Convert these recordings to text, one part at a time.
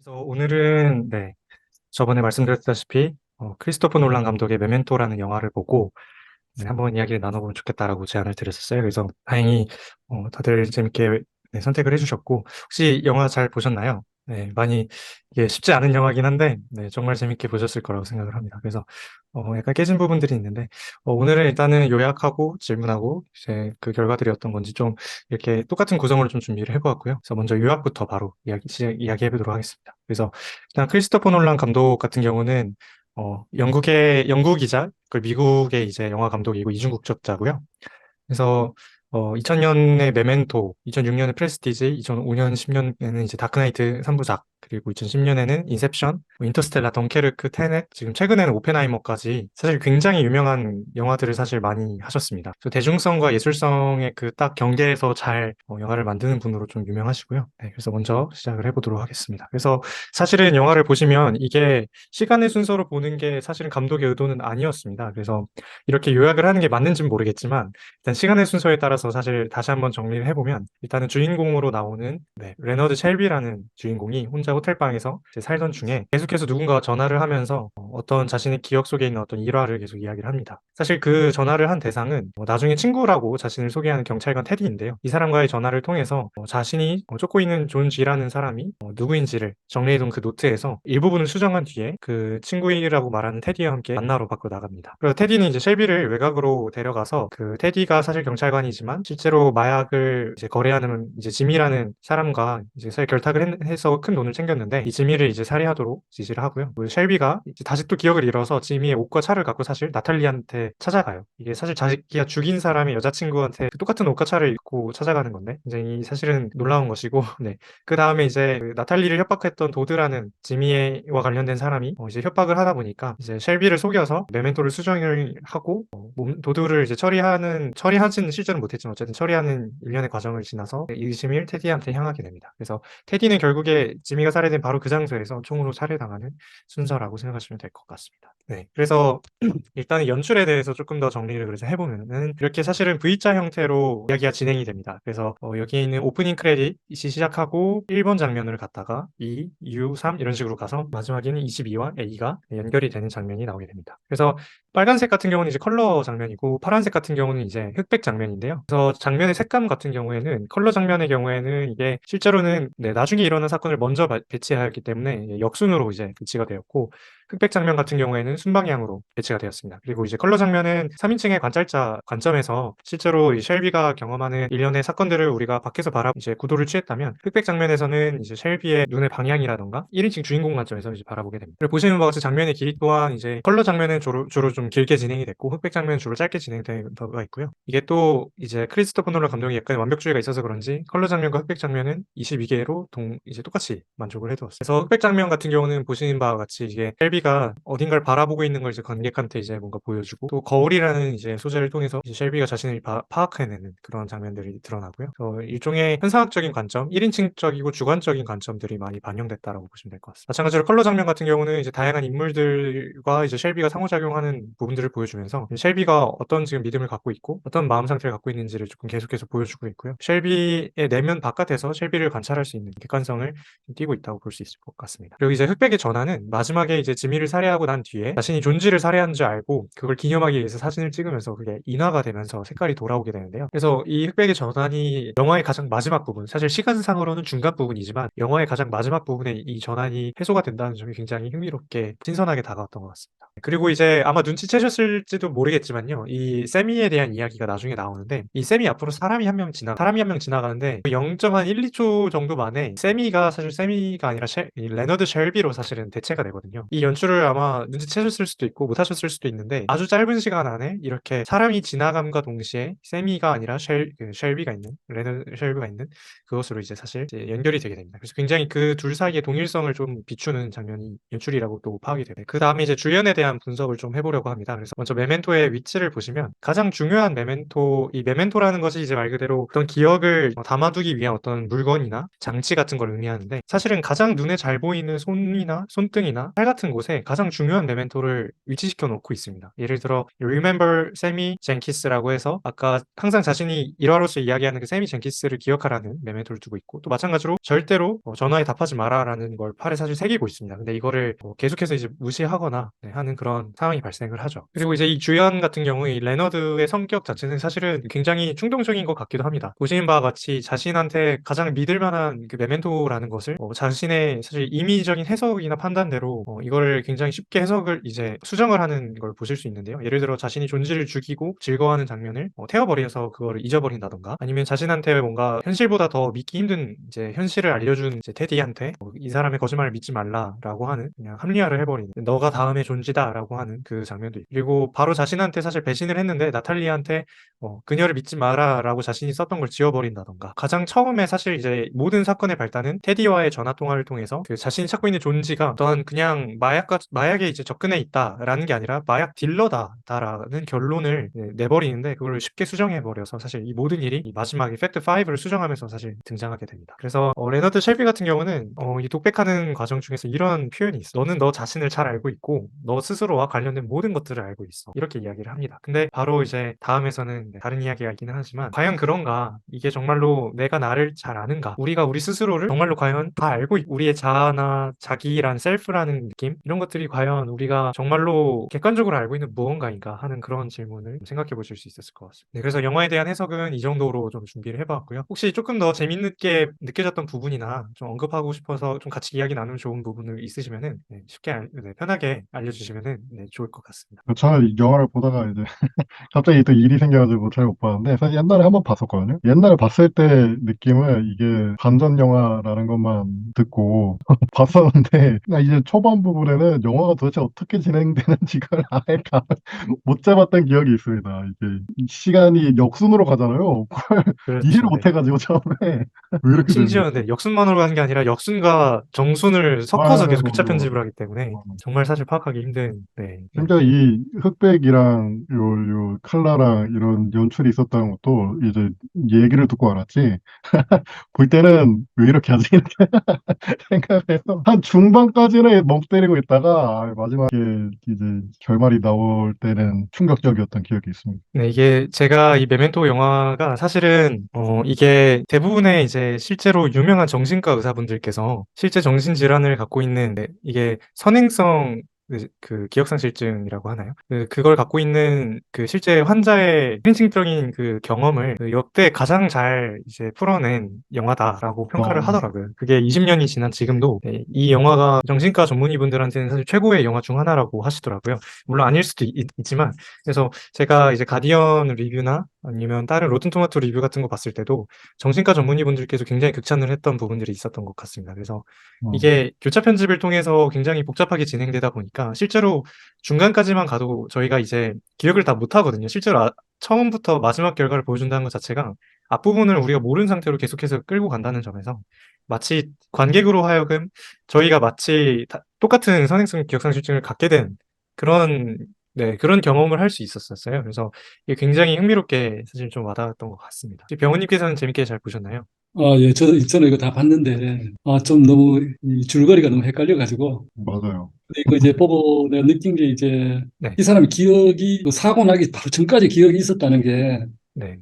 그래서 오늘은 저번에 말씀드렸다시피 크리스토퍼 놀란 감독의 메멘토라는 영화를 보고 한번 이야기를 나눠보면 좋겠다라고 제안을 드렸었어요. 그래서 다행히 다들 재밌게 선택을 해주셨고, 혹시 영화 잘 보셨나요? 네, 많이 이게 쉽지 않은 영화긴 한데 정말 재밌게 보셨을 거라고 생각을 합니다. 그래서 약간 깨진 부분들이 있는데 오늘은 일단은 요약하고 질문하고 이제 그 결과들이 어떤 건지 좀 이렇게 똑같은 구성으로 좀 준비를 해보았고요. 그래서 먼저 요약부터 바로 이야기해보도록 하겠습니다. 그래서 일단 크리스토퍼 놀란 감독 같은 경우는 영국이자 그 미국의 이제 영화 감독이고 이중국적자고요. 그래서 2000년에 메멘토, 2006년에 프레스티지, 2005년, 10년에는 이제 다크나이트 3부작, 그리고 2010년에는 인셉션, 인터스텔라, 덩케르크, 테넷, 지금 최근에는 오펜하이머까지 사실 굉장히 유명한 영화들을 사실 많이 하셨습니다. 그래서 대중성과 예술성의 그 딱 경계에서 잘 영화를 만드는 분으로 좀 유명하시고요. 네, 그래서 먼저 시작을 해보도록 하겠습니다. 그래서 사실은 영화를 보시면 이게 시간의 순서로 보는 게 사실은 감독의 의도는 아니었습니다. 그래서 이렇게 요약을 하는 게 맞는지는 모르겠지만 일단 시간의 순서에 따라서 사실 다시 한번 정리를 해보면 일단은 주인공으로 나오는 레너드 셸비라는 주인공이 혼자 호텔방에서 이제 살던 중에 계속해서 누군가가 전화를 하면서 어떤 자신의 기억 속에 있는 어떤 일화를 계속 이야기를 합니다. 사실 그 전화를 한 대상은 나중에 친구라고 자신을 소개하는 경찰관 테디인데요. 이 사람과의 전화를 통해서 자신이 쫓고 있는 존 G라는 사람이 누구인지를 정리해둔 그 노트에서 일부분을 수정한 뒤에 그 친구이라고 말하는 테디와 함께 만나러 밖으로 나갑니다. 그래서 테디는 이제 셸비를 외곽으로 데려가서 그 테디가 사실 경찰관이지만 실제로 마약을 이제 거래하는 이제 지미라는 사람과 이제 사실 결탁을 해서 큰 돈을 챙겼는데 이 지미를 이제 살해하도록 지시를 하고요. 그 셸비가 이제 다시 또 기억을 잃어서 지미의 옷과 차를 갖고 사실 나탈리한테 찾아가요. 이게 사실 자기가 죽인 사람의 여자친구한테 그 똑같은 옷과 차를 입고 찾아가는 건데 굉장히 사실은 놀라운 것이고 네. 그 다음에 이제 그 나탈리를 협박했던 도드라는 지미와 관련된 사람이 이제 협박을 하다 보니까 이제 셸비를 속여서 메멘토를 수정을 하고 도드를 이제 처리하지는 실제로 못했지만 어쨌든 처리하는 일련의 과정을 지나서 의심을 테디한테 향하게 됩니다. 그래서 테디는 결국에 지미가 살해된 바로 그 장소에서 총으로 살해당하는 순서라고 생각하시면 될 것 같습니다. 네, 그래서 일단은 연출에 대해서 조금 더 정리를 그래서 해보면은 이렇게 사실은 V자 형태로 이야기가 진행이 됩니다. 그래서 여기에 있는 오프닝 크레딧이 시작하고 1번 장면을 갔다가 2, U, 3 이런 식으로 가서 마지막에는 22와 A가 연결이 되는 장면이 나오게 됩니다. 그래서 빨간색 같은 경우는 이제 컬러 장면이고 파란색 같은 경우는 이제 흑백 장면인데요. 그래서 장면의 색감 같은 경우에는 컬러 장면의 경우에는 이게 실제로는 나중에 일어난 사건을 먼저 배치하였기 때문에 역순으로 이제 배치가 되었고 흑백 장면 같은 경우에는 순방향으로 배치가 되었습니다. 그리고 이제 컬러 장면은 3인칭의 관찰자 관점에서 실제로 이 셸비가 경험하는 일련의 사건들을 우리가 밖에서 이제 구도를 취했다면 흑백 장면에서는 이제 셸비의 눈의 방향이라던가 1인칭 주인공 관점에서 이제 바라보게 됩니다. 그리고 보시는 바와 같이 장면의 길이 또한 이제 컬러 장면은 주로 좀 길게 진행이 됐고 흑백 장면은 주로 짧게 진행된 바가 있고요. 이게 또 이제 크리스토퍼 놀란 감독이 약간 완벽주의가 있어서 그런지 컬러 장면과 흑백 장면은 22개로 이제 똑같이 만족을 해두었어요. 그래서 흑백 장면 같은 경우는 보시는 바와 같이 이게 셸비가 어딘가를 바라보고 있는 걸 이제 관객한테 이제 뭔가 보여주고 또 거울이라는 이제 소재를 통해서 이제 셸비가 자신을 파악해내는 그런 장면들이 드러나고요. 일종의 현상학적인 관점, 1인칭적이고 주관적인 관점들이 많이 반영됐다라고 보시면 될 것 같습니다. 마찬가지로 컬러 장면 같은 경우는 이제 다양한 인물들과 이제 셸비가 상호작용하는 부분들을 보여주면서 셸비가 어떤 지금 믿음을 갖고 있고 어떤 마음 상태를 갖고 있는지를 조금 계속해서 보여주고 있고요. 셸비의 내면 바깥에서 셸비를 관찰할 수 있는 객관성을 띄고 있다고 볼 수 있을 것 같습니다. 그리고 이제 흑백의 전환은 마지막에 이제 지미를 살해하고 난 뒤에 자신이 존지를 살해한 줄 알고 그걸 기념하기 위해서 사진을 찍으면서 그게 인화가 되면서 색깔이 돌아오게 되는데요. 그래서 이 흑백의 전환이 영화의 가장 마지막 부분, 사실 시간상으로는 중간 부분이지만 영화의 가장 마지막 부분에 이 전환이 해소가 된다는 점이 굉장히 흥미롭게 신선하게 다가왔던 것 같습니다. 그리고 이제 아마 눈치채셨을지도 모르겠지만요. 이 세미에 대한 이야기가 나중에 나오는데 이 세미 앞으로 사람이 한 명 지나가는데 0.1, 2초 정도 만에 사실 세미가 아니라 이 레너드 셸비로 사실은 대체가 되거든요. 이 연출을 아마 눈치채셨을 수도 있고 못하셨을 수도 있는데 아주 짧은 시간 안에 이렇게 사람이 지나감과 동시에 세미가 아니라 셸비가 있는 레너드 셸비가 있는 그것으로 이제 사실 이제 연결이 되게 됩니다. 그래서 굉장히 그 둘 사이의 동일성을 좀 비추는 장면이 연출이라고 또 파악이 되고 그 다음에 이제 주연에 대한 분석을 좀 해보려고 합니다. 그래서 먼저 메멘토의 위치를 보시면 가장 중요한 이 메멘토라는 것이 이제 말 그대로 어떤 기억을 담아두기 위한 어떤 물건이나 장치 같은 걸 의미하는데 사실은 가장 눈에 잘 보이는 손이나 손등이나 팔 같은 곳에 곳에 가장 중요한 메멘토를 위치시켜 놓고 있습니다. 예를 들어 Remember Sammy Jenkins라고 해서 아까 항상 자신이 일화로서 이야기하는 그 세미 젠킨스를 기억하라는 메멘토를 두고 있고, 또 마찬가지로 절대로 전화에 답하지 마라라는 걸 팔에 사실 새기고 있습니다. 근데 이거를 계속해서 이제 무시하거나 하는 그런 상황이 발생을 하죠. 그리고 이제 이 주연 같은 경우에 이 레너드의 성격 자체는 사실은 굉장히 충동적인 것 같기도 합니다. 보시는 바와 같이 자신한테 가장 믿을 만한 그 메멘토라는 것을 자신의 사실 임의적인 해석이나 판단대로 이거를 굉장히 쉽게 해석을 이제 수정을 하는 걸 보실 수 있는데요. 예를 들어 자신이 존지를 죽이고 즐거워하는 장면을 태워버려서 그거를 잊어버린다던가, 아니면 자신한테 뭔가 현실보다 더 믿기 힘든 이제 현실을 알려준 이제 테디한테 이 사람의 거짓말을 믿지 말라라고 하는, 그냥 합리화를 해버리는, 너가 다음의 존재다라고 하는 그 장면도 있고, 그리고 바로 자신한테 사실 배신을 했는데 나탈리아한테 그녀를 믿지 마라라고 자신이 썼던 걸 지워버린다던가, 가장 처음에 사실 이제 모든 사건의 발단은 테디와의 전화 통화를 통해서 그 자신이 찾고 있는 존지가 어떤 그냥 마약에 이제 접근해 있다라는 게 아니라 마약 딜러다라는 결론을 내버리는데, 그걸 쉽게 수정해버려서 사실 이 모든 일이 이 마지막에 팩트 5를 수정하면서 사실 등장하게 됩니다. 그래서 레너드 쉘비 같은 경우는 이 독백하는 과정 중에서 이런 표현이 있어. 너는 너 자신을 잘 알고 있고 너 스스로와 관련된 모든 것들을 알고 있어. 이렇게 이야기를 합니다. 근데 바로 이제 다음에서는 다른 이야기가 있기는 하지만, 과연 그런가? 이게 정말로 내가 나를 잘 아는가? 우리가 우리 스스로를 정말로 과연 다 알고 우리의 자아나 자기란 셀프라는 느낌? 이런 것들이 과연 우리가 정말로 객관적으로 알고 있는 무언가인가 하는 그런 질문을 생각해 보실 수 있었을 것 같습니다. 네, 그래서 영화에 대한 해석은 이 정도로 좀 준비를 해봤고요. 혹시 조금 더 재밌게 느껴졌던 부분이나 좀 언급하고 싶어서 좀 같이 이야기 나누면 좋은 부분을 있으시면은 쉽게 편하게 알려주시면은 좋을 것 같습니다. 저는 이 영화를 보다가 이제 갑자기 또 일이 생겨가지고 잘 못 봤는데, 사실 옛날에 한번 봤었거든요. 옛날에 봤을 때 느낌은 이게 반전 영화라는 것만 듣고 봤었는데, 나 이제 초반 부분에는 영화가 도대체 어떻게 진행되는지를 아예 못 잡았던 기억이 있습니다. 이게 시간이 역순으로 가잖아요. 그걸 이해를 그렇죠. 못 네. 해가지고 처음에 왜 이렇게 되는 심지어 거지? 역순만으로 가는 게 아니라 역순과 정순을 섞어서 아, 계속 교차 맞아, 편집을 맞아. 하기 때문에 정말 사실 파악하기 힘든. 네. 심지어 이 흑백이랑 요 칼라랑 이런 연출이 있었다는 것도 이제 얘기를 듣고 알았지. 볼 때는 왜 이렇게 하지? 이렇게 생각해서 한 중반까지는 멍 때리고 있다가 마지막에 이제 결말이 나올 때는 충격적이었던 기억이 있습니다. 네, 이게 제가 이 메멘토 영화가 사실은 이게 대부분의 이제 실제로 유명한 정신과 의사분들께서 실제 정신질환을 갖고 있는, 이게 선행성 그 기억상실증이라고 하나요? 그걸 갖고 있는 그 실제 환자의 현실적인 그 경험을 역대 가장 잘 이제 풀어낸 영화다라고 평가를 어, 하더라고요. 그게 20년이 지난 지금도 이 영화가 정신과 전문의분들한테는 사실 최고의 영화 중 하나라고 하시더라고요. 물론 아닐 수도 지만, 그래서 제가 이제 가디언 리뷰나 아니면 다른 로튼토마토 리뷰 같은 거 봤을 때도 정신과 전문의분들께서 굉장히 극찬을 했던 부분들이 있었던 것 같습니다. 그래서 어, 이게 교차 편집을 통해서 굉장히 복잡하게 진행되다 보니까 실제로 중간까지만 가도 저희가 이제 기억을 다 못 하거든요. 실제로 처음부터 마지막 결과를 보여준다는 것 자체가 앞부분을 우리가 모르는 상태로 계속해서 끌고 간다는 점에서 마치 관객으로 하여금 저희가 마치 똑같은 선행성 기억상실증을 갖게 된 그런, 그런 경험을 할 수 있었어요. 그래서 이게 굉장히 흥미롭게 사실 좀 와닿았던 것 같습니다. 혹시 병원님께서는 재밌게 잘 보셨나요? 예, 저는 이거 다 봤는데, 좀 너무 이 줄거리가 너무 헷갈려가지고, 맞아요. 근데 이거 이제 보고 내가 느낀 게 이제, 네, 이 사람이 기억이, 그 사고 나기 바로 전까지 기억이 있었다는 게, 네.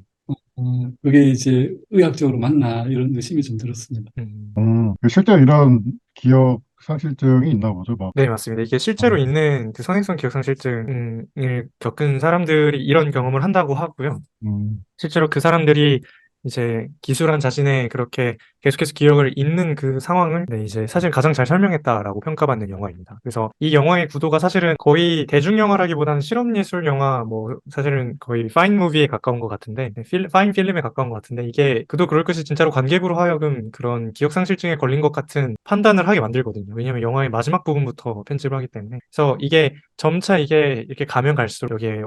그게 이제 의학적으로 맞나, 이런 의심이 좀 들었습니다. 음. 실제로 이런 기억 상실증이 있나 보죠, 막. 네, 맞습니다. 이게 실제로 있는 그 선행성 기억상실증을 겪은 사람들이 이런 경험을 한다고 하고요. 음, 실제로 그 사람들이 이제 기술한 자신의 그렇게 계속해서 기억을 잊는 그 상황을 이제 사실 가장 잘 설명했다라고 평가받는 영화입니다. 그래서 이 영화의 구도가 사실은 거의 대중 영화라기보다는 실험예술 영화, 뭐 사실은 거의 파인 무비에 가까운 것 같은데, 파인 필름에 가까운 것 같은데, 이게 그도 그럴 것이 진짜로 관객으로 하여금 그런 기억상실증에 걸린 것 같은 판단을 하게 만들거든요. 왜냐하면 영화의 마지막 부분부터 편집을 하기 때문에. 그래서 이게 점차 이게 이렇게 가면 갈수록 여기에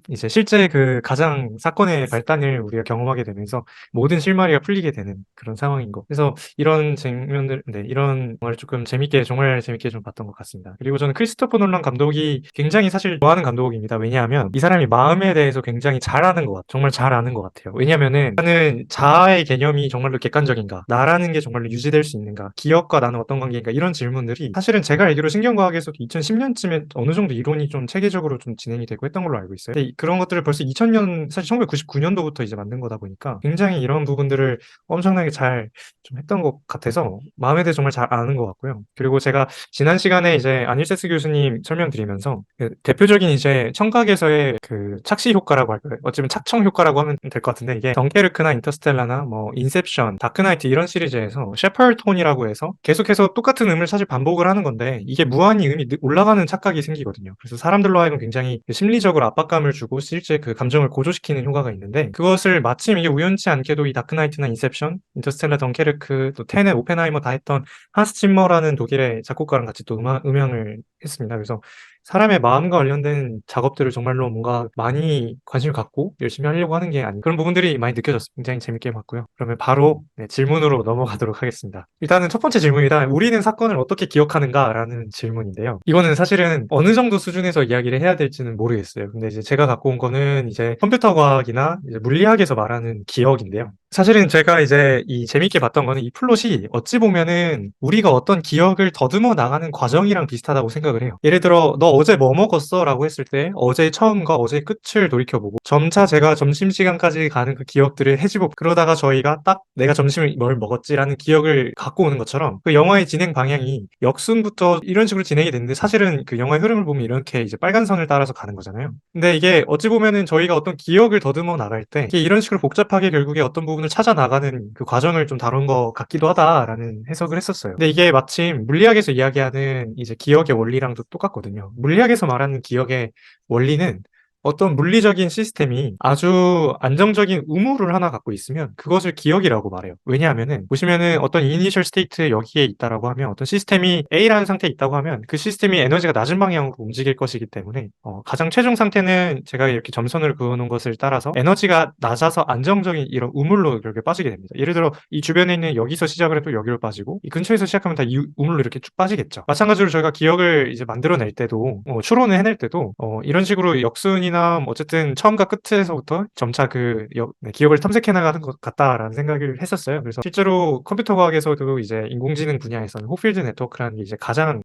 이제 실제 그 가장 사건의 발단을 우리가 경험하게 되면서 모든 실마리가 풀리게 되는 그런 상황인 것 그래서 이런 장면들, 네, 이런 영화를 조금 정말 재밌게 좀 봤던 것 같습니다. 그리고 저는 크리스토퍼 놀란 감독이 굉장히 사실 좋아하는 감독입니다. 왜냐하면 이 사람이 마음에 대해서 굉장히 잘 아는 것 같아요. 정말 잘 아는 것 같아요. 왜냐하면은 나는 자아의 개념이 정말로 객관적인가? 나라는 게 정말로 유지될 수 있는가? 기업과 나는 어떤 관계인가? 이런 질문들이 사실은 제가 알기로 신경과학에서도 2010년쯤에 어느 정도 이론이 좀 체계적으로 좀 진행이 되고 했던 걸로 알고 있어요. 근데 그런 것들을 벌써 2000년, 사실 1999년도부터 이제 만든 거다 보니까 굉장히 이런 부분들을 엄청나게 잘 좀 했던 것 같아서 마음에 대해 정말 잘 아는 것 같고요. 그리고 제가 지난 시간에 이제 안일세스 교수님 설명드리면서 그 대표적인 이제 청각에서의 그 착시 효과라고 할까요? 어쩌면 착청 효과라고 하면 될 것 같은데 이게 덩케르크나 인터스텔라나 뭐 인셉션, 다크나이트 이런 시리즈에서 셰퍼드 톤이라고 해서 계속해서 똑같은 음을 사실 반복을 하는 건데 이게 무한히 음이 올라가는 착각이 생기거든요. 그래서 사람들로 하여금 굉장히 심리적으로 압박감을 주고 실제 그 감정을 고조시키는 효과가 있는데 그것을 마침 이게 우연치 않게도 이 다크나이트나 인셉션, 인터스텔라, 덩케르크, 또 테넷, 오펜하이머 다 했던 한스 짐머라는 독일의 작곡가랑 같이 또 음향을 했습니다. 그래서 사람의 마음과 관련된 작업들을 정말로 뭔가 많이 관심을 갖고 열심히 하려고 하는 게 아닌 그런 부분들이 많이 느껴졌어요. 굉장히 재밌게 봤고요. 그러면 바로 네, 질문으로 넘어가도록 하겠습니다. 일단은 첫 번째 질문이다. 우리는 사건을 어떻게 기억하는가라는 질문인데요. 이거는 사실은 어느 정도 수준에서 이야기를 해야 될지는 모르겠어요. 근데 이제 제가 갖고 온 거는 이제 컴퓨터 과학이나 이제 물리학에서 말하는 기억인데요. 사실은 제가 이제 이 재밌게 봤던 거는 이 플롯이 어찌 보면은 우리가 어떤 기억을 더듬어 나가는 과정이랑 비슷하다고 생각을 해요. 예를 들어, 너 어제 뭐 먹었어? 라고 했을 때 어제의 처음과 어제의 끝을 돌이켜보고 점차 제가 점심시간까지 가는 그 기억들을 헤집어 그러다가 저희가 딱 내가 점심을 뭘 먹었지라는 기억을 갖고 오는 것처럼 그 영화의 진행 방향이 역순부터 이런 식으로 진행이 됐는데 사실은 그 영화의 흐름을 보면 이렇게 이제 빨간 선을 따라서 가는 거잖아요. 근데 이게 어찌 보면은 저희가 어떤 기억을 더듬어 나갈 때 이게 이런 식으로 복잡하게 결국에 어떤 부분을 찾아 나가는 그 과정을 좀 다룬 것 같기도 하다라는 해석을 했었어요. 근데 이게 마침 물리학에서 이야기하는 이제 기억의 원리랑도 똑같거든요. 물리학에서 말하는 기억의 원리는 어떤 물리적인 시스템이 아주 안정적인 의무를 하나 갖고 있으면 그것을 기억이라고 말해요. 왜냐하면은 보시면은 어떤 이니셜 스테이트 여기에 있다라고 하면 어떤 시스템이 A라는 상태에 있다고 하면 그 시스템이 에너지가 낮은 방향으로 움직일 것이기 때문에 가장 최종 상태는 제가 이렇게 점선을 그어놓은 것을 따라서 에너지가 낮아서 안정적인 이런 우물로 이렇게 빠지게 됩니다. 예를 들어 이 주변에 있는 여기서 시작을 해도 여기로 빠지고 이 근처에서 시작하면 다 이 우물로 이렇게 쭉 빠지겠죠. 마찬가지로 저희가 기억을 이제 만들어낼 때도 추론을 해낼 때도 이런 식으로 역순이나 뭐 어쨌든 처음과 끝에서부터 점차 네, 기억을 탐색해 나가는 것 같다라는 생각을 했었어요. 그래서 실제로 컴퓨터 과학에서도 이제 인공지능 분야에서는 호필드 네트워크라는 게 이제 가장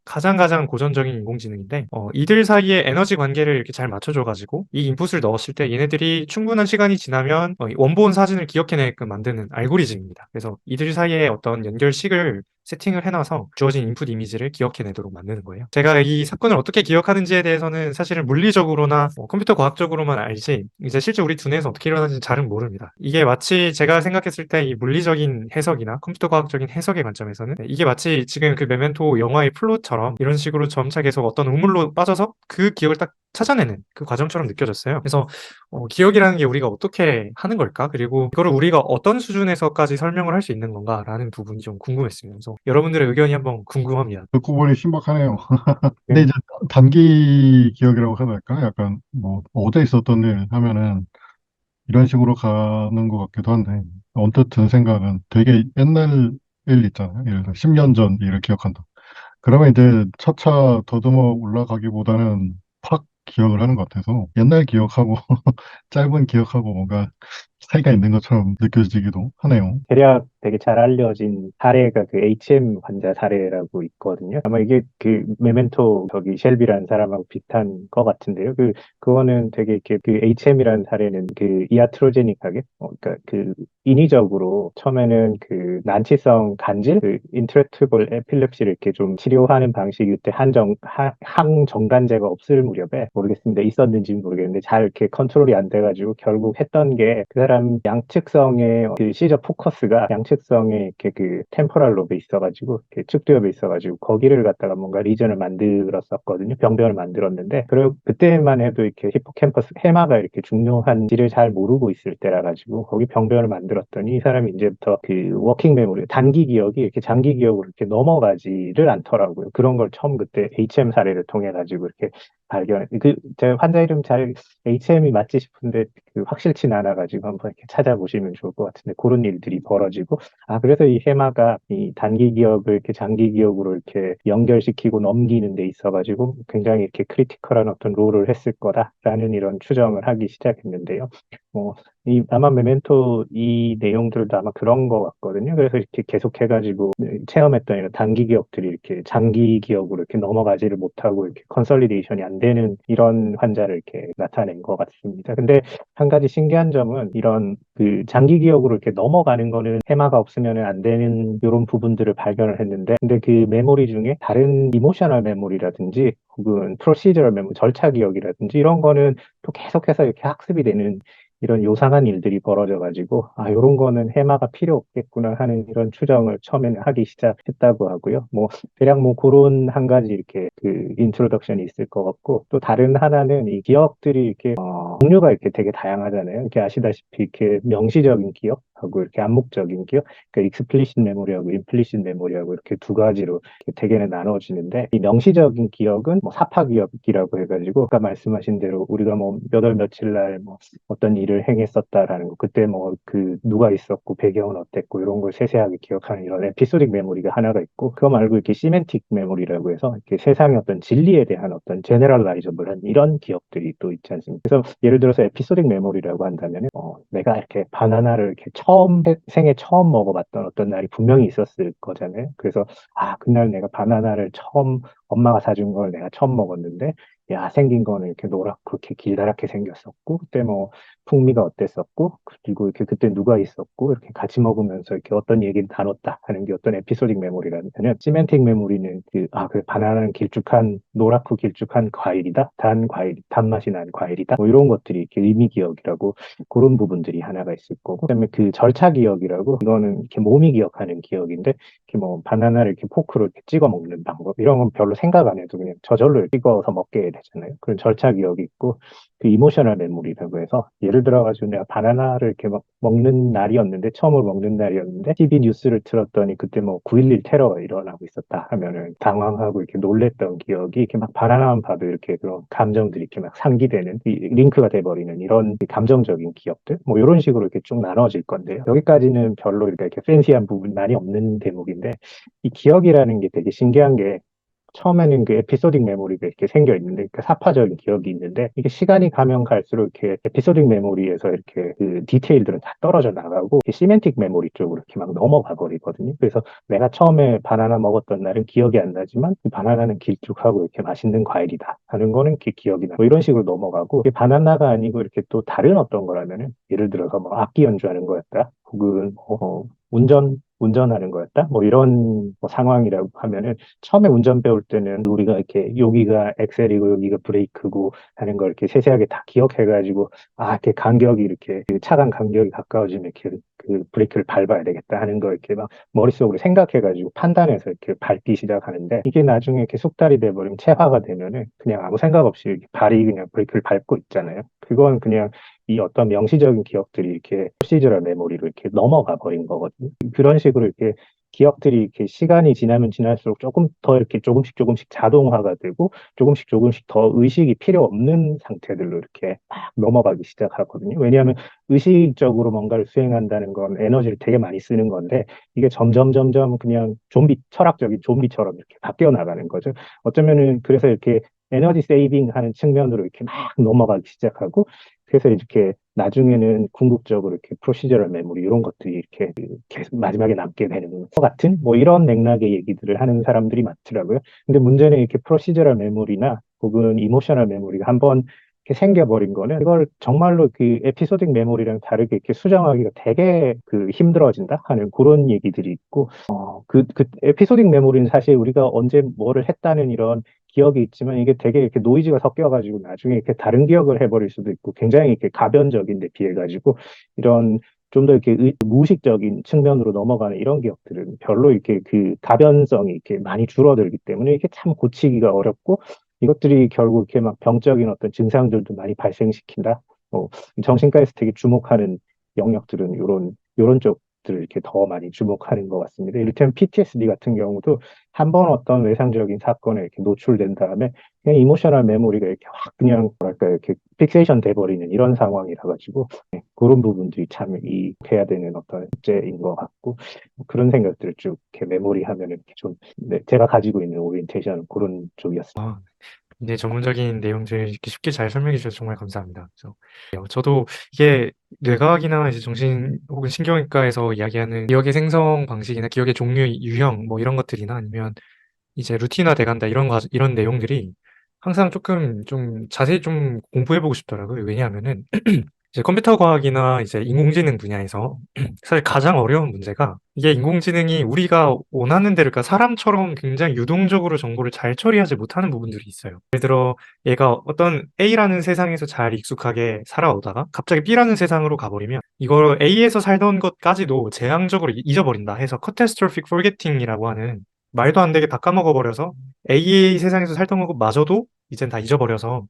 고전적인 인공지능인데 이들 사이의 에너지 관계를 이렇게 잘 맞춰줘가지고 이 인풋을 넣었을 때 얘네들이 충분한 시간이 지나면 원본 사진을 기억해내게끔 만드는 알고리즘입니다. 그래서 이들 사이의 어떤 연결식을 세팅을 해놔서 주어진 인풋 이미지를 기억해내도록 만드는 거예요. 제가 이 사건을 어떻게 기억하는지에 대해서는 사실은 물리적으로나 컴퓨터 과학적으로만 알지 이제 실제 우리 두뇌에서 어떻게 일어나는지 잘은 모릅니다. 이게 마치 제가 생각했을 때 이 물리적인 해석이나 컴퓨터 과학적인 해석의 관점에서는 이게 마치 지금 그 메멘토 영화의 플롯처럼 이런 식으로 점차 계속 어떤 우물로 빠져서 그 기억을 딱 찾아내는 그 과정처럼 느껴졌어요. 그래서 기억이라는 게 우리가 어떻게 하는 걸까? 그리고 이거를 우리가 어떤 수준에서까지 설명을 할 수 있는 건가라는 부분이 좀 궁금했습니다. 그래서 여러분들의 의견이 한번 궁금합니다. 듣고 보니 신박하네요. 근데 네. 이제 단기 기억이라고 해야 될까? 약간 뭐 어제 있었던 일 하면은 이런 식으로 가는 것 같기도 한데 언뜻 든 생각은 되게 옛날 일 있잖아요. 예를 들어 10년 전 일을 기억한다. 그러면 이제 차차 더듬어 올라가기보다는 팍 기억을 하는 것 같아서 옛날 기억하고 짧은 기억하고 뭔가 차이가 있는 것처럼 느껴지기도 하네요. 대략 되게 잘 알려진 사례가 그 HM 환자 사례라고 있거든요. 아마 이게 그 메멘토 저기 쉘비라는 사람하고 비슷한 것 같은데요. 그거는 되게 이렇게 그 HM이라는 사례는 그 이아트로제닉하게 그러니까 그 인위적으로 처음에는 그 난치성 간질, 그 인트랙티블 에필lep시를 이렇게 좀 치료하는 방식이 그때 항정간제가 없을 무렵에 모르겠습니다. 있었는지는 모르겠는데 잘 이렇게 컨트롤이 안 돼가지고 결국 했던 게 그 사람 양측성의 그 시저 포커스가 양측성에 이렇게 그 템포럴 로브에 있어가지고 이렇게 측두엽에 있어가지고 거기를 갖다가 뭔가 리전을 만들었었거든요. 병변을 만들었는데 그리고 그때만 해도 이렇게 히포캠퍼스 해마가 이렇게 중요한지를 잘 모르고 있을 때라 가지고 거기 병변을 만들었더니 이 사람이 이제부터 그 워킹 메모리 단기 기억이 이렇게 장기 기억으로 이렇게 넘어가지를 않더라고요. 그런 걸 처음 그때 HM 사례를 통해 가지고 이렇게 제가 환자 이름 잘 HM이 맞지 싶은데 그 확실치는 않아가지고 한번 이렇게 찾아보시면 좋을 것 같은데 그런 일들이 벌어지고 그래서 이 해마가 이 단기 기억을 이렇게 장기 기억으로 이렇게 연결시키고 넘기는 데 있어가지고 굉장히 이렇게 크리티컬한 어떤 롤을 했을 거다라는 이런 추정을 하기 시작했는데요. 뭐, 아마 메멘토 이 내용들도 아마 그런 것 같거든요. 그래서 이렇게 계속해가지고 체험했던 이런 단기 기억들이 이렇게 장기 기억으로 이렇게 넘어가지를 못하고 이렇게 컨solidation 안 되는 이런 환자를 이렇게 나타낸 것 같습니다. 근데 한 가지 신기한 점은 이런 그 장기 기억으로 이렇게 넘어가는 거는 해마가 없으면 안 되는 이런 부분들을 발견을 했는데, 근데 그 메모리 중에 다른 이모셔널 메모리라든지 혹은 프로시저럴 메모리, 절차 기억이라든지 이런 거는 또 계속해서 이렇게 학습이 되는 이런 요상한 일들이 벌어져가지고, 요런 거는 해마가 필요 없겠구나 하는 이런 추정을 처음에는 하기 시작했다고 하고요. 뭐, 대략 뭐 그런 한 가지 이렇게 그 인트로덕션이 있을 것 같고, 또 다른 하나는 이 기억들이 이렇게, 종류가 이렇게 되게 다양하잖아요. 이렇게 아시다시피 이렇게 명시적인 기억하고 이렇게 암묵적인 기억, 그러니까 익스플리시트 메모리하고 임플리시트 메모리하고 이렇게 두 가지로 이렇게 대개는 나눠지는데, 이 명시적인 기억은 뭐 사파 기억이라고 해가지고, 아까 말씀하신 대로 우리가 뭐 몇 월 며칠 날뭐 어떤 일을 행했었다라는 거, 그때 뭐 그 누가 있었고 배경은 어땠고 이런 걸 세세하게 기억하는 이런 에피소딕 메모리가 하나가 있고, 그거 말고 이렇게 시멘틱 메모리라고 해서 이렇게 세상의 어떤 진리에 대한 어떤 제너럴라이저블한 이런 기억들이 또 있지 않습니까? 그래서 예를 들어서 에피소딕 메모리라고 한다면 내가 이렇게 바나나를 이렇게 생애 처음 먹어봤던 어떤 날이 분명히 있었을 거잖아요. 그래서 그날 내가 바나나를 처음 엄마가 사준 걸 내가 처음 먹었는데, 야, 생긴 거는 이렇게 노랗고 그렇게 길다랗게 생겼었고, 그때 뭐 풍미가 어땠었고, 그리고 이렇게 그때 누가 있었고, 이렇게 같이 먹으면서 이렇게 어떤 얘기를 나눴다 하는 게 어떤 에피소딕 메모리라면, 시멘틱 메모리는 그 바나나는 길쭉한, 노랗고 길쭉한 과일이다. 단맛이 난 과일이다. 뭐 이런 것들이 이렇게 의미 기억이라고, 그런 부분들이 하나가 있을 거고, 그다음에 그 절차 기억이라고, 이거는 이렇게 몸이 기억하는 기억인데, 이렇게 뭐 바나나를 이렇게 포크로 이렇게 찍어 먹는 방법, 이런 건 별로 생각 안 해도 그냥 저절로 찍어서 먹게 되잖아요. 그런 절차 기억이 있고, 그 이모셔널 메모리라고 해서 예를 들어가지고 내가 바나나를 이렇게 막 먹는 날이었는데, 처음으로 먹는 날이었는데 TV 뉴스를 틀었더니 그때 뭐 9.11 테러가 일어나고 있었다 하면은 당황하고 이렇게 놀랬던 기억이 이렇게 막 바나나만 봐도 이렇게 그런 감정들이 이렇게 막 상기되는, 이 링크가 돼버리는 이런 감정적인 기억들, 뭐 이런 식으로 이렇게 쭉 나눠질 건데요. 여기까지는 별로 이렇게 팬시한 부분 많이 없는 대목인데, 이 기억이라는 게 되게 신기한 게, 처음에는 그 에피소딕 메모리가 이렇게 생겨 있는데, 그 사파적인 기억이 있는데, 이게 시간이 가면 갈수록 이렇게 에피소딕 메모리에서 이렇게 그 디테일들은 다 떨어져 나가고, 시멘틱 메모리 쪽으로 이렇게 막 넘어가 버리거든요. 그래서 내가 처음에 바나나 먹었던 날은 기억이 안 나지만, 그 바나나는 길쭉하고 이렇게 맛있는 과일이다 하는 거는 이렇게 기억이 나. 뭐 이런 식으로 넘어가고, 이게 바나나가 아니고 이렇게 또 다른 어떤 거라면은, 예를 들어서 뭐 악기 연주하는 거였다. 혹은 운전하는 거였다. 뭐 이런 뭐 상황이라고 하면은, 처음에 운전 배울 때는 우리가 이렇게 여기가 엑셀이고 여기가 브레이크고 하는 걸 이렇게 세세하게 다 기억해가지고, 이렇게 간격이 이렇게 그 차간 간격이 가까워지면 이렇게 그 브레이크를 밟아야 되겠다 하는 걸 이렇게 막 머릿속으로 생각해가지고 판단해서 이렇게 밟기 시작하는데, 이게 나중에 이렇게 숙달이 돼버리면, 체화가 되면은 그냥 아무 생각 없이 이렇게 발이 그냥 브레이크를 밟고 있잖아요. 그건 그냥 이 어떤 명시적인 기억들이 이렇게 프로시저럴 메모리로 이렇게 넘어가 버린 거거든요. 그런 식으로 이렇게 기억들이 이렇게 시간이 지나면 지날수록 조금 더 이렇게 조금씩 자동화가 되고, 조금씩 더 의식이 필요 없는 상태들로 이렇게 막 넘어가기 시작하거든요. 왜냐하면 의식적으로 뭔가를 수행한다는 건 에너지를 되게 많이 쓰는 건데, 이게 점점 그냥 철학적인 좀비처럼 이렇게 바뀌어 나가는 거죠. 어쩌면은 그래서 이렇게 에너지 세이빙 하는 측면으로 이렇게 막 넘어가기 시작하고, 그래서 이렇게 나중에는 궁극적으로 이렇게 프로시저럴 메모리 이런 것들이 이렇게 계속 마지막에 남게 되는 것 같은 뭐 이런 맥락의 얘기들을 하는 사람들이 많더라고요. 근데 문제는 이렇게 프로시저럴 메모리나 혹은 이모셔널 메모리가 한번 이렇게 생겨버린 거는, 이걸 정말로 그 에피소딕 메모리랑 다르게 이렇게 수정하기가 되게 그 힘들어진다 하는 그런 얘기들이 있고, 그 에피소딕 메모리는 사실 우리가 언제 뭐를 했다는 이런 기억이 있지만, 이게 되게 이렇게 노이즈가 섞여가지고 나중에 이렇게 다른 기억을 해버릴 수도 있고, 굉장히 이렇게 가변적인데 비해가지고, 이런 좀 더 이렇게 무의식적인 측면으로 넘어가는 이런 기억들은 별로 이렇게 그 가변성이 이렇게 많이 줄어들기 때문에 이게 참 고치기가 어렵고, 이것들이 결국 이렇게 막 병적인 어떤 증상들도 많이 발생시킨다. 정신과에서 되게 주목하는 영역들은 요런 쪽 것들을 이렇게 더 많이 주목하는 것 같습니다. 이를테면 PTSD 같은 경우도 한 번 어떤 외상적인 사건에 이렇게 노출된 다음에 그냥 이모셔널 메모리가 이렇게 확 그냥 뭐랄까 이렇게 픽세이션 돼버리는 이런 상황이라 가지고 그런 부분들이 참 이해야 되는 어떤 숙제인 것 같고 그런 생각들을 쭉 이렇게 메모리하면 이렇게 좀 네, 제가 가지고 있는 오리엔테이션은 그런 쪽이었습니다. 아, 굉장히 전문적인 내용들 이렇게 쉽게 잘 설명해 주셔서 정말 감사합니다. 그래서 저도 이게 뇌과학이나 이제 정신 혹은 신경외과에서 이야기하는 기억의 생성 방식이나 기억의 종류, 유형 뭐 이런 것들이나 아니면 이제 루틴화 돼간다 이런 내용들이 항상 조금 좀 자세히 좀 공부해보고 싶더라고요. 왜냐하면은 이제 컴퓨터 과학이나 이제 인공지능 분야에서 사실 가장 어려운 문제가 이게 인공지능이 우리가 원하는 대로, 그러니까 사람처럼 굉장히 유동적으로 정보를 잘 처리하지 못하는 부분들이 있어요. 예를 들어 얘가 어떤 A라는 세상에서 잘 익숙하게 살아오다가 갑자기 B라는 세상으로 가버리면 이걸 A에서 살던 것까지도 재앙적으로 잊어버린다 해서 catastrophic forgetting이라고 하는 말도 안 되게 다 까먹어버려서 A 세상에서 살던 것마저도 이젠 다 잊어버려서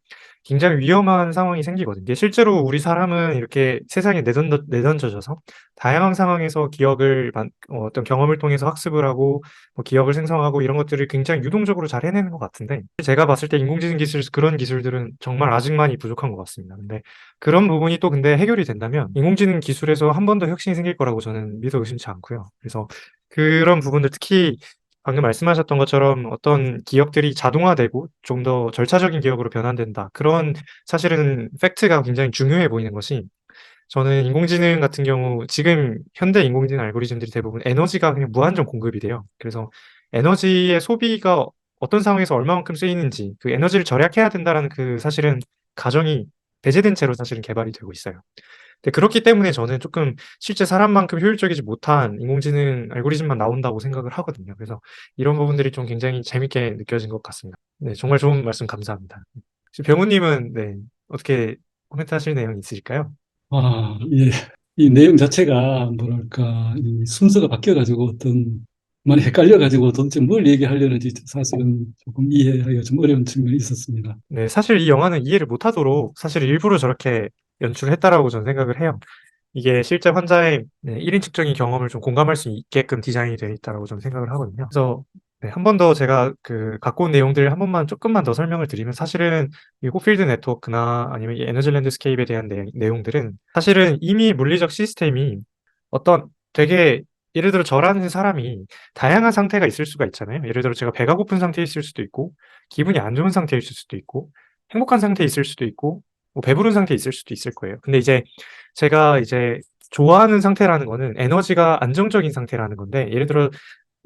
굉장히 위험한 상황이 생기거든요. 이게 실제로 우리 사람은 이렇게 세상에 내던져져서 다양한 상황에서 어떤 경험을 통해서 학습을 하고 뭐 기억을 생성하고 이런 것들을 굉장히 유동적으로 잘 해내는 것 같은데 제가 봤을 때 인공지능 기술, 그런 기술들은 정말 아직 많이 부족한 것 같습니다. 근데 그런 부분이 또 근데 해결이 된다면 인공지능 기술에서 한 번 더 혁신이 생길 거라고 저는 믿어 의심치 않고요. 그래서 그런 부분들 특히 방금 말씀하셨던 것처럼 어떤 기억들이 자동화되고 좀 더 절차적인 기억으로 변환된다. 그런 사실은 팩트가 굉장히 중요해 보이는 것이 저는 인공지능 같은 경우 지금 현대 인공지능 알고리즘들이 대부분 에너지가 그냥 무한정 공급이 돼요. 그래서 에너지의 소비가 어떤 상황에서 얼마만큼 쓰이는지 그 에너지를 절약해야 된다라는 그 사실은 가정이 배제된 채로 사실은 개발이 되고 있어요. 근데 그렇기 때문에 저는 조금 실제 사람만큼 효율적이지 못한 인공지능 알고리즘만 나온다고 생각을 하거든요. 그래서 이런 부분들이 좀 굉장히 재밌게 느껴진 것 같습니다. 네, 정말 좋은 말씀 감사합니다. 혹시 병우님은 네, 어떻게 코멘트 하실 내용 있으실까요? 예. 이 내용 자체가 뭐랄까, 이 순서가 바뀌어가지고 많이 헷갈려가지고 도대체 뭘 얘기하려는지 사실은 조금 이해하기가 좀 어려운 측면이 있었습니다. 네, 사실 이 영화는 이해를 못하도록 사실 일부러 저렇게 연출을 했다라고 저는 생각을 해요. 이게 실제 환자의 1인 측정의 경험을 좀 공감할 수 있게끔 디자인이 되어 있다라고 저는 생각을 하거든요. 그래서 네, 한 번 더 제가 그 갖고 온 내용들 한 번만 조금만 더 설명을 드리면 사실은 이 호필드 네트워크나 아니면 이 에너지 랜드스케이프에 대한 내용들은 사실은 이미 물리적 시스템이 어떤 되게 예를 들어 저라는 사람이 다양한 상태가 있을 수가 있잖아요. 예를 들어 제가 배가 고픈 상태에 있을 수도 있고 기분이 안 좋은 상태에 있을 수도 있고 행복한 상태에 있을 수도 있고 뭐 배부른 상태에 있을 수도 있을 거예요. 근데 이제 제가 이제 좋아하는 상태라는 거는 에너지가 안정적인 상태라는 건데 예를 들어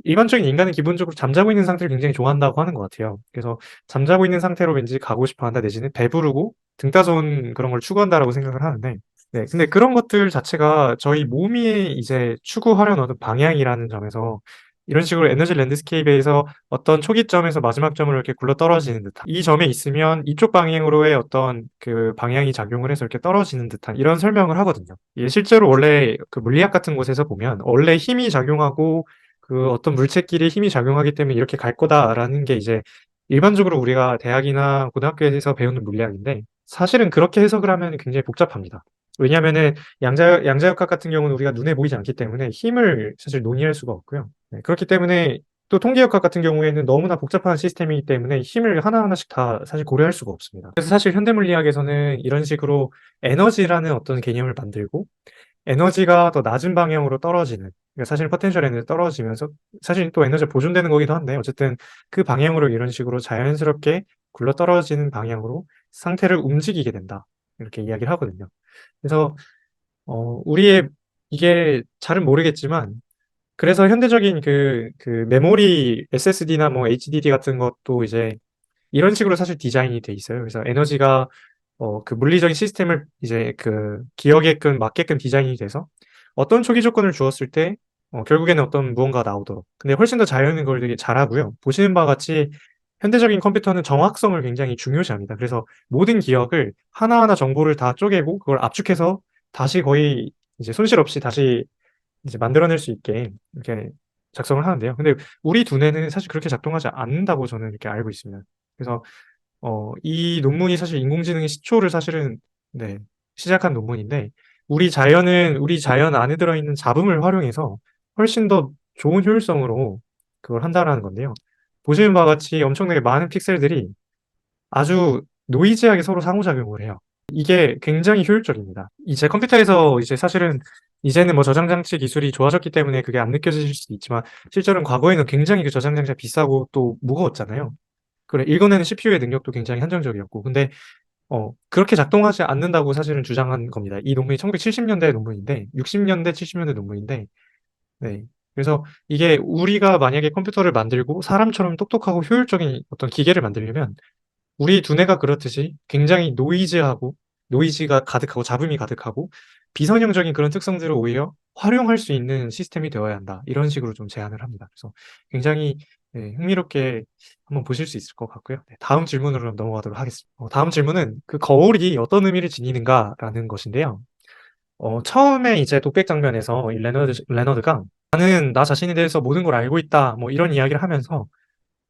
일반적인 인간은 기본적으로 잠자고 있는 상태를 굉장히 좋아한다고 하는 것 같아요. 그래서 잠자고 있는 상태로 왠지 가고 싶어 한다 내지는 배부르고 등 따스운 그런 걸 추구한다라고 생각을 하는데 네, 근데 그런 것들 자체가 저희 몸이 이제 추구하려는 어떤 방향이라는 점에서 이런 식으로 에너지 랜드스케이프에서 어떤 초기점에서 마지막 점으로 이렇게 굴러 떨어지는 듯한 이 점에 있으면 이쪽 방향으로의 어떤 그 방향이 작용을 해서 이렇게 떨어지는 듯한 이런 설명을 하거든요. 이게 실제로 원래 그 물리학 같은 곳에서 보면 원래 힘이 작용하고 그 어떤 물체끼리 힘이 작용하기 때문에 이렇게 갈 거다라는 게 이제 일반적으로 우리가 대학이나 고등학교에서 배우는 물리학인데 사실은 그렇게 해석을 하면 굉장히 복잡합니다. 왜냐하면은 양자역학 같은 경우는 우리가 눈에 보이지 않기 때문에 힘을 사실 논의할 수가 없고요. 네, 그렇기 때문에 또 통계역학 같은 경우에는 너무나 복잡한 시스템이기 때문에 힘을 하나하나씩 다 사실 고려할 수가 없습니다. 그래서 사실 현대물리학에서는 이런 식으로 에너지라는 어떤 개념을 만들고 에너지가 더 낮은 방향으로 떨어지는 그러니까 사실 포텐셜 에너지 떨어지면서 사실 또 에너지가 보존되는 거기도 한데 어쨌든 그 방향으로 이런 식으로 자연스럽게 굴러 떨어지는 방향으로 상태를 움직이게 된다. 이렇게 이야기를 하거든요. 그래서 우리의 이게 잘은 모르겠지만 그래서 현대적인 그 메모리 SSD나 뭐 HDD 같은 것도 이제 이런 식으로 사실 디자인이 돼 있어요. 그래서 에너지가 그 물리적인 시스템을 이제 그 기억에끔 맞게끔 디자인이 돼서 어떤 초기 조건을 주었을 때 결국에는 어떤 무언가가 나오도록. 근데 훨씬 더 자연인 걸 되게 잘하고요. 보시는 바와 같이 현대적인 컴퓨터는 정확성을 굉장히 중요시합니다. 그래서 모든 기억을 하나하나 정보를 다 쪼개고 그걸 압축해서 다시 거의 이제 손실 없이 다시 이제 만들어낼 수 있게 이렇게 작성을 하는데요. 근데 우리 두뇌는 사실 그렇게 작동하지 않는다고 저는 이렇게 알고 있습니다. 그래서 이 논문이 사실 인공지능의 시초를 사실은 네, 시작한 논문인데 우리 자연 안에 들어있는 잡음을 활용해서 훨씬 더 좋은 효율성으로 그걸 한다라는 건데요. 보시는 바와 같이 엄청나게 많은 픽셀들이 아주 노이즈하게 서로 상호작용을 해요. 이게 굉장히 효율적입니다. 이제 컴퓨터에서 이제 사실은 이제는 뭐 저장 장치 기술이 좋아졌기 때문에 그게 안 느껴질 수도 있지만 실제로는 과거에는 굉장히 그 저장 장치가 비싸고 또 무거웠잖아요. 그래, 읽어내는 CPU의 능력도 굉장히 한정적이었고. 근데 그렇게 작동하지 않는다고 사실은 주장한 겁니다. 이 논문이 1970년대 논문인데, 60년대, 70년대 논문인데, 네. 그래서 이게 우리가 만약에 컴퓨터를 만들고 사람처럼 똑똑하고 효율적인 어떤 기계를 만들려면 우리 두뇌가 그렇듯이 굉장히 노이즈가 가득하고 잡음이 가득하고 비선형적인 그런 특성들을 오히려 활용할 수 있는 시스템이 되어야 한다. 이런 식으로 좀 제안을 합니다. 그래서 굉장히 네, 흥미롭게 한번 보실 수 있을 것 같고요. 네, 다음 질문으로 넘어가도록 하겠습니다. 다음 질문은 그 거울이 어떤 의미를 지니는가라는 것인데요. 처음에 이제 독백 장면에서 이 레너드가 나는 나 자신에 대해서 모든 걸 알고 있다. 뭐 이런 이야기를 하면서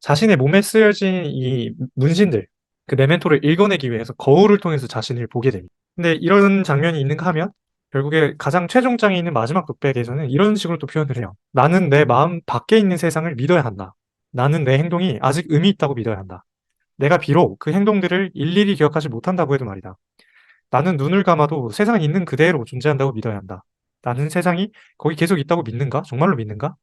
자신의 몸에 쓰여진 이 문신들, 그 메멘토를 읽어내기 위해서 거울을 통해서 자신을 보게 됩니다. 근데 이런 장면이 있는가 하면 결국에 가장 최종장에 있는 마지막 독백에서는 이런 식으로 또 표현을 해요. 나는 내 마음 밖에 있는 세상을 믿어야 한다. 나는 내 행동이 아직 의미 있다고 믿어야 한다. 내가 비록 그 행동들을 일일이 기억하지 못한다고 해도 말이다. 나는 눈을 감아도 세상에 있는 그대로 존재한다고 믿어야 한다. 나는 세상이 거기 계속 있다고 믿는가? 정말로 믿는가?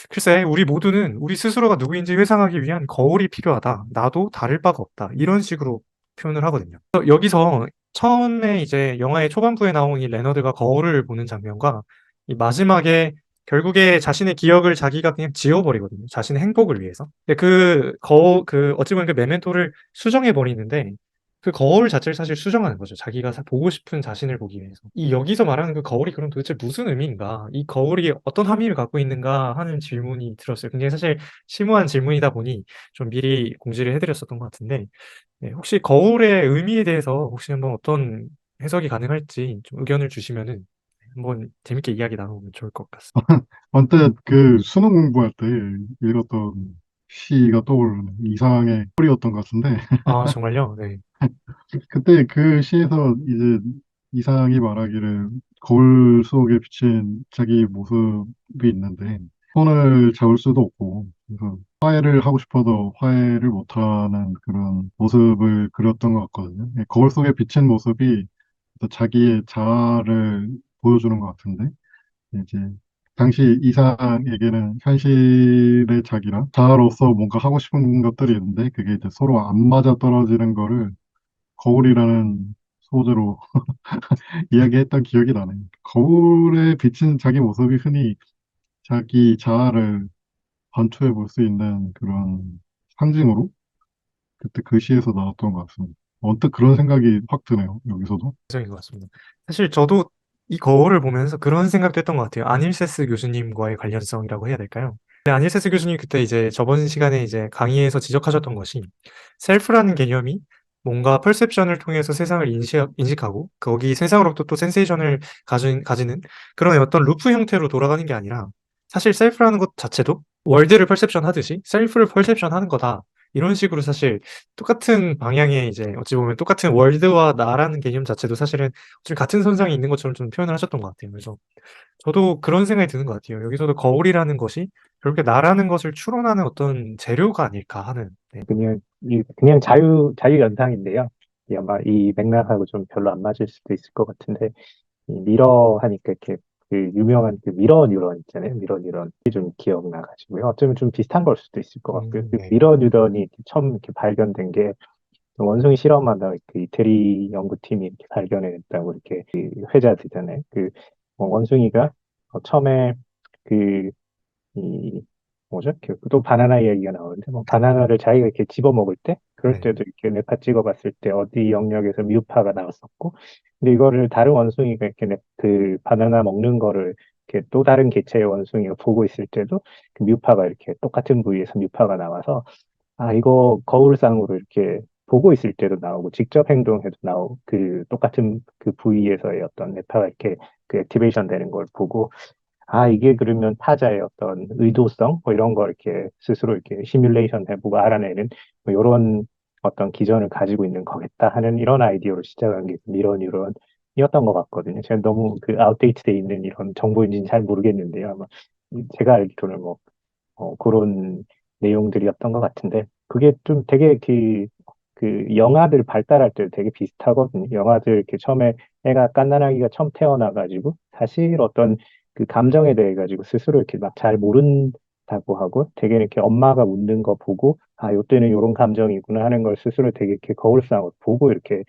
글쎄, 우리 모두는 우리 스스로가 누구인지 회상하기 위한 거울이 필요하다. 나도 다를 바가 없다. 이런 식으로 표현을 하거든요. 그래서 여기서 처음에 이제 영화의 초반부에 나온 이 레너드가 거울을 보는 장면과 이 마지막에 결국에 자신의 기억을 자기가 그냥 지워버리거든요. 자신의 행복을 위해서. 근데 어찌 보면 그 메멘토를 수정해버리는데 그 거울 자체를 사실 수정하는 거죠. 자기가 보고 싶은 자신을 보기 위해서. 이 여기서 말하는 그 거울이 그럼 도대체 무슨 의미인가? 이 거울이 어떤 함의를 갖고 있는가 하는 질문이 들었어요. 굉장히 사실 심오한 질문이다 보니 좀 미리 공지를 해드렸었던 것 같은데, 네, 혹시 거울의 의미에 대해서 혹시 한번 어떤 해석이 가능할지 좀 의견을 주시면은 한번 재밌게 이야기 나눠보면 좋을 것 같습니다. 언뜻 그 수능 공부할 때 읽었던 시가 떠오르는 이상의 꿀이었던 것 같은데, 아, 정말요? 네. 그때 그 시에서 이제 이상이 말하기를 거울 속에 비친 자기 모습이 있는데 손을 잡을 수도 없고 그래서 화해를 하고 싶어도 화해를 못하는 그런 모습을 그렸던 것 같거든요. 거울 속에 비친 모습이 어떤 자기의 자아를 보여주는 것 같은데 이제 당시 이상에게는 현실의 자기랑 자아로서 뭔가 하고 싶은 것들이 있는데 그게 이제 서로 안 맞아 떨어지는 거를 거울이라는 소재로 이야기했던 기억이 나네. 거울에 비친 자기 모습이 흔히 자기 자아를 관초해 볼 수 있는 그런 상징으로 그때 그 시에서 나왔던 것 같습니다. 언뜻 그런 생각이 확 드네요, 여기서도. 인것 같습니다. 사실 저도 이 거울을 보면서 그런 생각도 했던 것 같아요. 아닐세스 교수님과의 관련성이라고 해야 될까요? 네, 아닐세스 교수님 그때 이제 저번 시간에 이제 강의에서 지적하셨던 것이 셀프라는 개념이 뭔가 퍼셉션을 통해서 세상을 인식하고 거기 세상으로부터 또 센세이션을 가지는 그런 어떤 루프 형태로 돌아가는 게 아니라 사실 셀프라는 것 자체도 월드를 퍼셉션 하듯이 셀프를 퍼셉션 하는 거다. 이런 식으로 사실 똑같은 방향의 이제 어찌 보면 똑같은 월드와 나라는 개념 자체도 사실은 좀 같은 선상에 있는 것처럼 좀 표현을 하셨던 것 같아요. 그래서 저도 그런 생각이 드는 것 같아요. 여기서도 거울이라는 것이 결국에 나라는 것을 추론하는 어떤 재료가 아닐까 하는. 네. 그냥 자유 연상인데요. 아마 이 맥락하고 좀 별로 안 맞을 수도 있을 것 같은데, 이 미러 하니까 이렇게 그 유명한 그 미러 뉴런 있잖아요. 미러 뉴런. 이게 좀 기억나가지고요. 어쩌면 좀 비슷한 걸 수도 있을 것 같고요. 그 네. 미러 뉴런이 이렇게 처음 이렇게 발견된 게 원숭이 실험하다 그 이태리 연구팀이 이렇게 발견했다고 이렇게 그 회자되잖아요. 원숭이가 처음에 그 이 뭐죠? 또 바나나 이야기가 나오는데 뭐 바나나를 자기가 이렇게 집어 먹을 때 그럴 네. 때도 이렇게 뇌파 찍어봤을 때 어디 영역에서 미우파가 나왔었고 근데 이거를 다른 원숭이가 이렇게 그 바나나 먹는 거를 이렇게 또 다른 개체의 원숭이가 보고 있을 때도 그 미우파가 이렇게 똑같은 부위에서 미우파가 나와서 아 이거 거울상으로 이렇게 보고 있을 때도 나오고 직접 행동해도 나오고 그 똑같은 그 부위에서의 어떤 뇌파가 이렇게 그 액티베이션 되는 걸 보고 아, 이게 그러면 타자의 어떤 의도성, 뭐 이런 거 이렇게 스스로 이렇게 시뮬레이션 해보고 알아내는 뭐 이런 어떤 기전을 가지고 있는 거겠다 하는 이런 아이디어로 시작한 게 미러 뉴런 이었던 것 같거든요. 제가 너무 그 아웃데이트돼 있는 이런 정보인지는 잘 모르겠는데요. 아마 제가 알기로는 뭐 그런 내용들이었던 것 같은데 그게 좀 되게 그 영화들 발달할 때 되게 비슷하거든요. 영화들 이렇게 처음에 애가 갓난아기가 처음 태어나가지고 사실 어떤 그 감정에 대해 가지고 스스로 이렇게 막 잘 모른다고 하고 되게 이렇게 엄마가 웃는 거 보고 아, 요때는 요런 감정이구나 하는 걸 스스로 되게 이렇게 거울상으로 보고 이렇게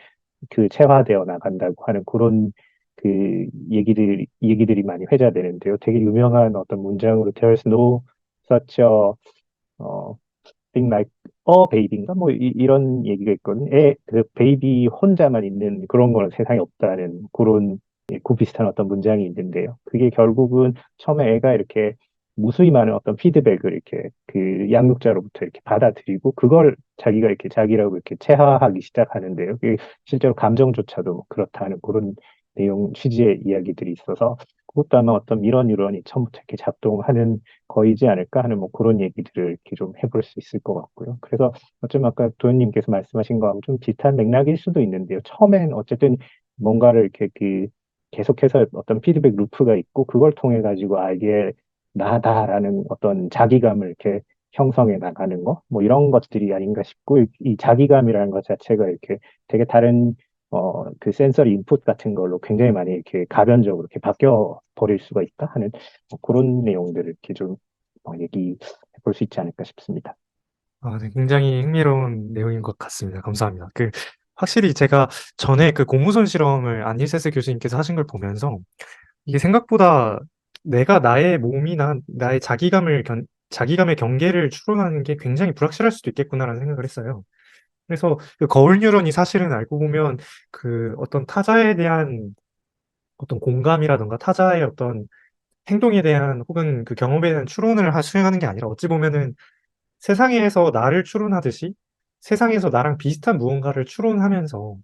그 체화되어 나간다고 하는 그런 그 얘기들이 많이 회자되는데요. 되게 유명한 어떤 문장으로 There's no such a thing like a baby인가 뭐 이런 얘기가 있거든요. 그 베이비 혼자만 있는 그런 거는 세상에 없다는 그런 그 비슷한 어떤 문장이 있는데요. 그게 결국은 처음에 애가 이렇게 무수히 많은 어떤 피드백을 이렇게 그 양육자로부터 이렇게 받아들이고 그걸 자기가 이렇게 자기라고 이렇게 체화하기 시작하는데요. 그게 실제로 감정조차도 뭐 그렇다는 그런 내용 취지의 이야기들이 있어서 그것도 아마 어떤 이런 유런이 처음부터 이렇게 작동하는 거이지 않을까 하는 뭐 그런 얘기들을 이렇게 좀 해볼 수 있을 것 같고요. 그래서 어쩌면 아까 도현님께서 말씀하신 거하고 좀 비슷한 맥락일 수도 있는데요. 처음엔 어쨌든 뭔가를 이렇게 그 계속해서 어떤 피드백 루프가 있고 그걸 통해 가지고 아 이게 나다라는 어떤 자기감을 이렇게 형성해 나가는 거, 뭐 이런 것들이 아닌가 싶고 이 자기감이라는 것 자체가 이렇게 되게 다른 그 센서리 인풋 같은 걸로 굉장히 많이 이렇게 가변적으로 이렇게 바뀌어 버릴 수가 있다 하는 뭐 그런 내용들을 이렇게 좀 얘기해 볼 수 있지 않을까 싶습니다. 아, 네, 굉장히 흥미로운 내용인 것 같습니다. 감사합니다. 확실히 제가 전에 그 공무원 실험을 안일세스 교수님께서 하신 걸 보면서 이게 생각보다 내가 나의 몸이나 나의 자기감의 경계를 추론하는 게 굉장히 불확실할 수도 있겠구나라는 생각을 했어요. 그래서 그 거울 뉴런이 사실은 알고 보면 그 어떤 타자에 대한 어떤 공감이라든가 타자의 어떤 행동에 대한 혹은 그 경험에 대한 추론을 수행하는 게 아니라 어찌 보면은 세상에서 나를 추론하듯이 세상에서 나랑 비슷한 무언가를 추론하면서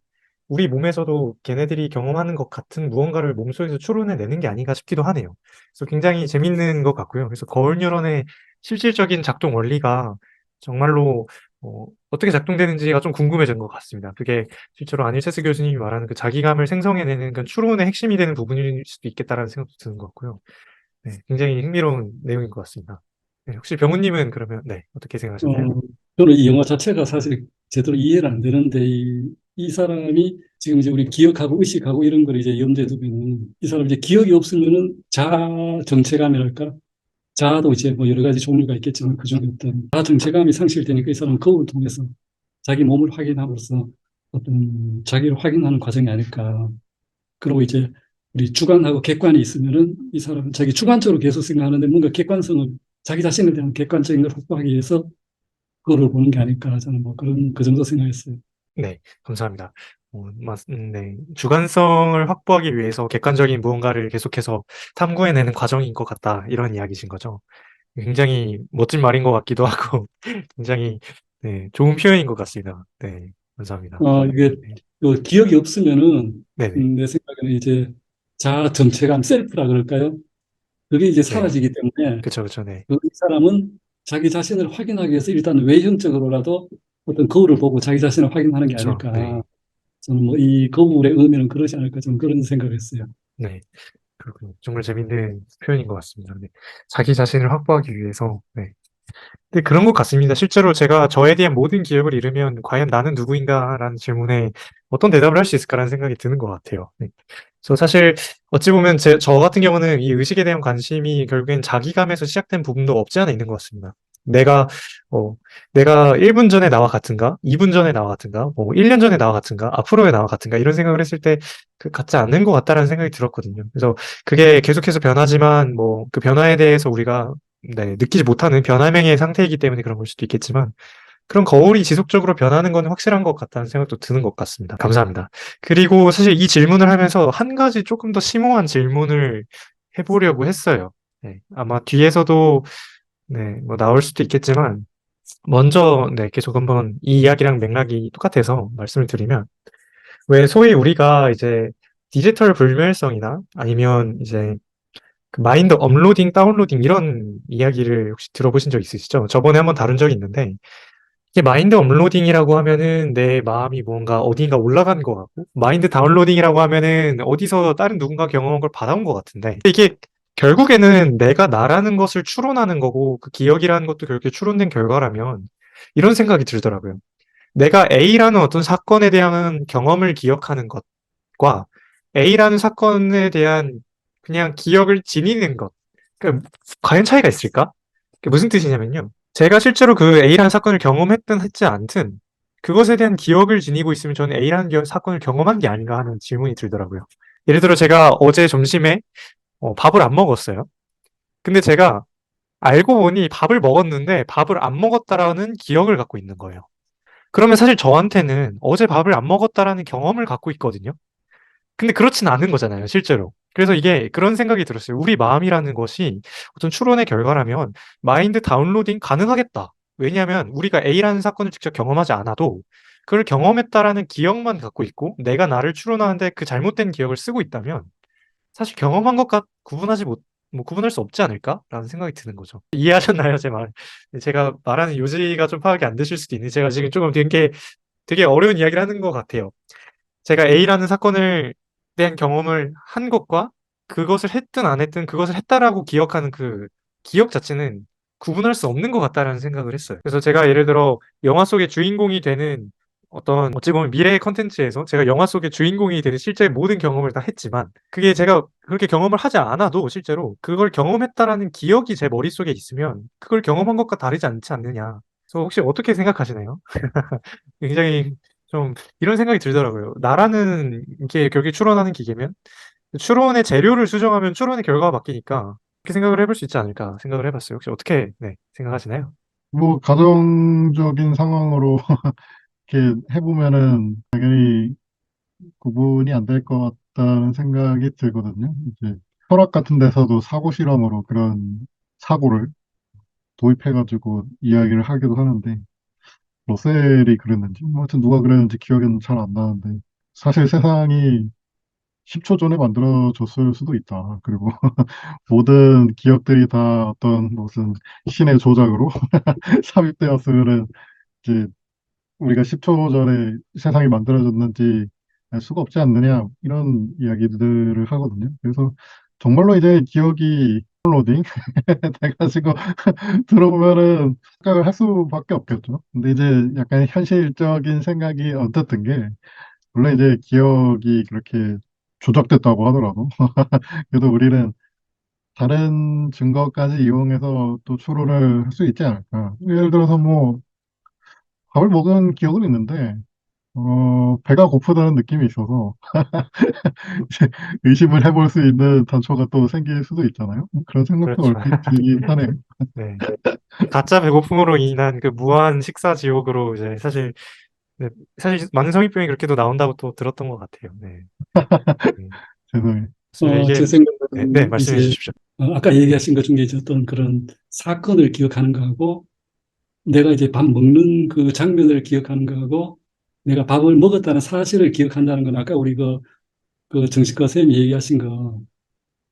우리 몸에서도 걔네들이 경험하는 것 같은 무언가를 몸속에서 추론해내는 게 아닌가 싶기도 하네요. 그래서 굉장히 재밌는 것 같고요. 그래서 거울 뉴런의 실질적인 작동 원리가 정말로 어떻게 작동되는지가 좀 궁금해진 것 같습니다. 그게 실제로 안일세스 교수님이 말하는 그 자기감을 생성해내는 그 추론의 핵심이 되는 부분일 수도 있겠다라는 생각도 드는 것 같고요. 네, 굉장히 흥미로운 내용인 것 같습니다. 네, 혹시 병우님은 그러면 네, 어떻게 생각하셨나요? 저는 이 영화 자체가 사실 제대로 이해를 안 되는데, 이 사람이 지금 이제 우리 기억하고 의식하고 이런 걸 이제 염두에 두면은, 이 사람 이제 기억이 없으면은 자아 정체감이랄까? 자아도 이제 뭐 여러 가지 종류가 있겠지만 그 중에 어떤 자아 정체감이 상실되니까 이 사람은 거울을 통해서 자기 몸을 확인함으로써 어떤 자기를 확인하는 과정이 아닐까. 그리고 이제 우리 주관하고 객관이 있으면은 이 사람은 자기 주관적으로 계속 생각하는데 뭔가 객관성을 자기 자신에 대한 객관적인 걸 확보하기 위해서 그거를 보는 게 아닐까 저는 뭐 그런 그 정도 생각했어요. 네, 감사합니다. 네. 주관성을 확보하기 위해서 객관적인 무언가를 계속해서 탐구해내는 과정인 것 같다. 이런 이야기신 거죠. 굉장히 멋진 말인 것 같기도 하고, 굉장히, 네, 좋은 표현인 것 같습니다. 네, 감사합니다. 이게 네, 그 기억이 없으면은 네네. 내 생각에는 이제 자아 정체감 셀프라 그럴까요? 그게 이제 네, 사라지기 때문에 그쵸, 그쵸, 네. 이 사람은 자기 자신을 확인하기 위해서 일단 외형적으로라도 어떤 거울을 보고 자기 자신을 확인하는 게 그쵸, 아닐까. 네. 저는 뭐 이 거울의 의미는 그러지 않을까 저는 그런 생각을 했어요. 네. 그렇군요. 정말 재밌는 표현인 것 같습니다. 네. 자기 자신을 확보하기 위해서, 네. 근데 그런 것 같습니다. 실제로 제가 저에 대한 모든 기억을 잃으면 과연 나는 누구인가라는 질문에 어떤 대답을 할 수 있을까라는 생각이 드는 것 같아요. 네. 그래서 사실 어찌 보면 저 같은 경우는 이 의식에 대한 관심이 결국엔 자기감에서 시작된 부분도 없지 않아 있는 것 같습니다. 내가, 어, 내가 1분 전에 나와 같은가? 2분 전에 나와 같은가? 뭐 1년 전에 나와 같은가? 앞으로의 나와 같은가? 이런 생각을 했을 때 그 같지 않는 것 같다라는 생각이 들었거든요. 그래서 그게 계속해서 변하지만 뭐 그 변화에 대해서 우리가 네, 느끼지 못하는 변화명의 상태이기 때문에 그런 걸 수도 있겠지만 그런 거울이 지속적으로 변하는 건 확실한 것 같다는 생각도 드는 것 같습니다. 감사합니다. 그리고 사실 이 질문을 하면서 한 가지 조금 더 심오한 질문을 해보려고 했어요. 네, 아마 뒤에서도 네, 뭐 나올 수도 있겠지만 먼저 네, 계속 한번 이 이야기랑 맥락이 똑같아서 말씀을 드리면 왜 소위 우리가 이제 디지털 불멸성이나 아니면 이제 그 마인드 업로딩, 다운로딩 이런 이야기를 혹시 들어보신 적 있으시죠? 저번에 한번 다룬 적이 있는데 이게 마인드 업로딩이라고 하면은 내 마음이 뭔가 어딘가 올라간 것 같고, 마인드 다운로딩이라고 하면은 어디서 다른 누군가 경험한 걸 받아온 것 같은데, 이게 결국에는 내가 나라는 것을 추론하는 거고, 그 기억이라는 것도 결국에 추론된 결과라면, 이런 생각이 들더라고요. 내가 A라는 어떤 사건에 대한 경험을 기억하는 것과 A라는 사건에 대한 그냥 기억을 지니는 것. 그러니까 과연 차이가 있을까? 그게 무슨 뜻이냐면요. 제가 실제로 그 A라는 사건을 경험했든 했지 않든 그것에 대한 기억을 지니고 있으면 저는 A라는 사건을 경험한 게 아닌가 하는 질문이 들더라고요. 예를 들어 제가 어제 점심에 밥을 안 먹었어요. 근데 제가 알고 보니 밥을 먹었는데 밥을 안 먹었다라는 기억을 갖고 있는 거예요. 그러면 사실 저한테는 어제 밥을 안 먹었다라는 경험을 갖고 있거든요. 근데 그렇진 않은 거잖아요, 실제로. 그래서 이게 그런 생각이 들었어요. 우리 마음이라는 것이 어떤 추론의 결과라면 마인드 다운로딩 가능하겠다. 왜냐하면 우리가 A라는 사건을 직접 경험하지 않아도 그걸 경험했다라는 기억만 갖고 있고 내가 나를 추론하는데 그 잘못된 기억을 쓰고 있다면 사실 경험한 것과 구분할 수 없지 않을까라는 생각이 드는 거죠. 이해하셨나요, 제 말? 제가 말하는 요지가 좀 파악이 안 되실 수도 있는데 제가 지금 조금 되게 어려운 이야기를 하는 것 같아요. 제가 A라는 사건을 대한 경험을 한 것과 그것을 했든 안 했든 그것을 했다라고 기억하는 그 기억 자체는 구분할 수 없는 것 같다라는 생각을 했어요. 그래서 제가 예를 들어 영화 속의 주인공이 되는 어떤 어찌 보면 미래의 컨텐츠에서 제가 영화 속의 주인공이 되는 실제 모든 경험을 다 했지만 그게 제가 그렇게 경험을 하지 않아도 실제로 그걸 경험했다라는 기억이 제 머릿속에 있으면 그걸 경험한 것과 다르지 않지 않느냐. 그래서 혹시 어떻게 생각하시나요? 굉장히 좀 이런 생각이 들더라고요. 나라는 게 결국에 추론하는 기계면 추론의 재료를 수정하면 추론의 결과가 바뀌니까 그렇게 생각을 해볼 수 있지 않을까 생각을 해봤어요. 혹시 어떻게 네, 생각하시나요? 뭐 가정적인 상황으로 이렇게 해보면은 당연히 구분이 안 될 것 같다는 생각이 들거든요. 이제 철학 같은 데서도 사고 실험으로 그런 사고를 도입해가지고 이야기를 하기도 하는데 러셀이 그랬는지 뭐 하여튼 누가 그랬는지 기억은 잘 안 나는데 사실 세상이 10초 전에 만들어졌을 수도 있다. 그리고 모든 기억들이 다 어떤 무슨 신의 조작으로 삽입되었으면은 이제 우리가 10초 전에 세상이 만들어졌는지 알 수가 없지 않느냐 이런 이야기들을 하거든요. 그래서 정말로 이제 기억이 다운로딩 돼가지고 들어보면은 생각을 할 수밖에 없겠죠. 근데 이제 약간 현실적인 생각이 언뜻 든 게 물론 이제 기억이 그렇게 조작됐다고 하더라도 그래도 우리는 다른 증거까지 이용해서 또 추론을 할 수 있지 않을까. 예를 들어서 뭐 밥을 먹은 기억은 있는데 배가 고프다는 느낌이 있어서 이제 의심을 해볼 수 있는 단초가 또 생길 수도 있잖아요. 그런 생각도 그렇죠. 얼핏 들긴 하네요. 네. 가짜 배고픔으로 인한 그 무한 식사 지옥으로 이제 사실 많은 성인병이 그렇게도 나온다고 또 들었던 것 같아요. 네. 네. 죄송해요. 맞습니다. 이게 제 네, 생각은 말씀해 이제 주십시오. 아까 얘기하신 것 중에 이제 어떤 그런 사건을 기억하는 거하고 내가 이제 밥 먹는 그 장면을 기억하는 거하고 내가 밥을 먹었다는 사실을 기억한다는 건 아까 우리 그 정신과 선생님이 얘기하신 거,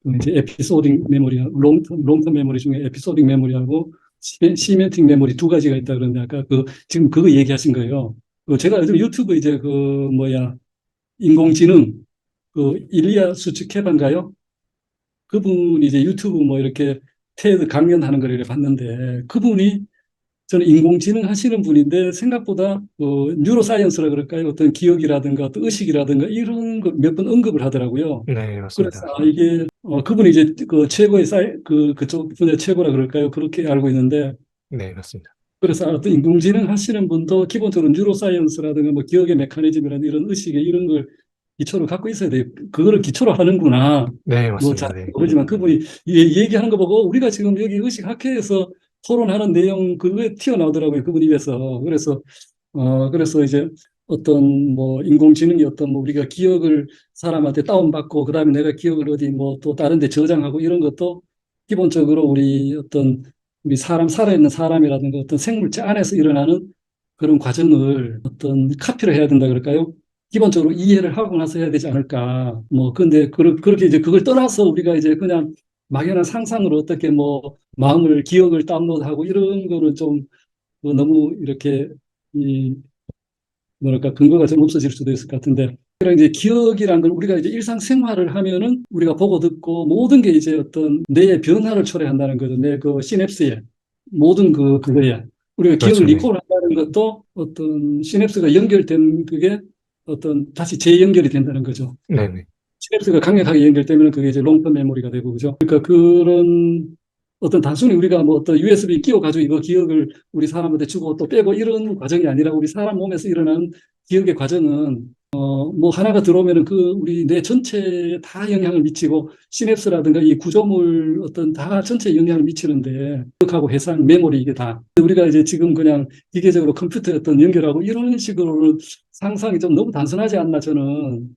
그 이제 에피소딩 메모리, 롱텀 메모리 중에 에피소딩 메모리하고 시멘틱 메모리 두 가지가 있다 그러는데 아까 지금 그거 얘기하신 거예요. 제가 요즘 유튜브 이제 인공지능, 일리아 수츠케바인가요? 그분이 이제 유튜브 뭐 이렇게 테드 강연하는 걸 이렇게 봤는데 그분이 저는 인공지능 하시는 분인데 생각보다 뉴로사이언스라 그럴까요? 어떤 기억이라든가 어떤 의식이라든가 이런 걸 몇 번 언급을 하더라고요. 네, 그래서 맞습니다. 이게 그분이 이제 그 최고의 그쪽 분야 최고라 그럴까요? 그렇게 알고 있는데 네, 맞습니다. 그래서 어떤 인공지능 하시는 분도 기본적으로 뉴로사이언스라든가 뭐 기억의 메커니즘이라든가 이런 의식의 이런 걸 기초로 갖고 있어야 돼요. 그거를 기초로 하는구나. 네, 뭐 잘 맞습니다. 네. 모르지만 그분이 얘기하는 거 보고 우리가 지금 여기 의식학회에서 토론하는 내용 그거에 튀어나오더라고요. 그분 입에서. 그래서 이제 어떤 뭐 인공지능이 어떤 뭐 우리가 기억을 사람한테 다운받고 그다음에 내가 기억을 어디 뭐 또 다른 데 저장하고 이런 것도 기본적으로 우리 살아있는 사람이라든가 어떤 생물체 안에서 일어나는 그런 과정을 어떤 카피를 해야 된다 그럴까요? 기본적으로 이해를 하고 나서 해야 되지 않을까. 뭐, 근데 그렇게 이제 그걸 떠나서 우리가 이제 그냥 막연한 상상으로 어떻게 뭐 기억을 다운로드하고 이런 거는 좀 너무 이렇게 이 뭐랄까 근거가 좀 없어질 수도 있을 것 같은데 그런 이제 기억이란 걸 우리가 이제 일상생활을 하면은 우리가 보고 듣고 모든 게 이제 어떤 뇌의 변화를 초래한다는 거죠. 뇌 그 시냅스에 모든 그거에 우리가 기억을 그렇죠. 네. 리콜한다는 것도 어떤 시냅스가 연결된 그게 어떤 다시 재연결이 된다는 거죠. 네네. 시냅스가 강력하게 연결되면 그게 이제 롱텀 메모리가 되고 그죠. 그러니까 그런 어떤 단순히 우리가 뭐 어떤 USB 끼워가지고 이거 기억을 우리 사람한테 주고 또 빼고 이런 과정이 아니라 우리 사람 몸에서 일어나는 기억의 과정은 뭐 하나가 들어오면은 그 우리 뇌 전체에 다 영향을 미치고 시냅스라든가 이 구조물 어떤 다 전체에 영향을 미치는데 기억하고 해상 메모리 이게 다 우리가 이제 지금 그냥 기계적으로 컴퓨터에 어떤 연결하고 이런 식으로는 상상이 좀 너무 단순하지 않나 저는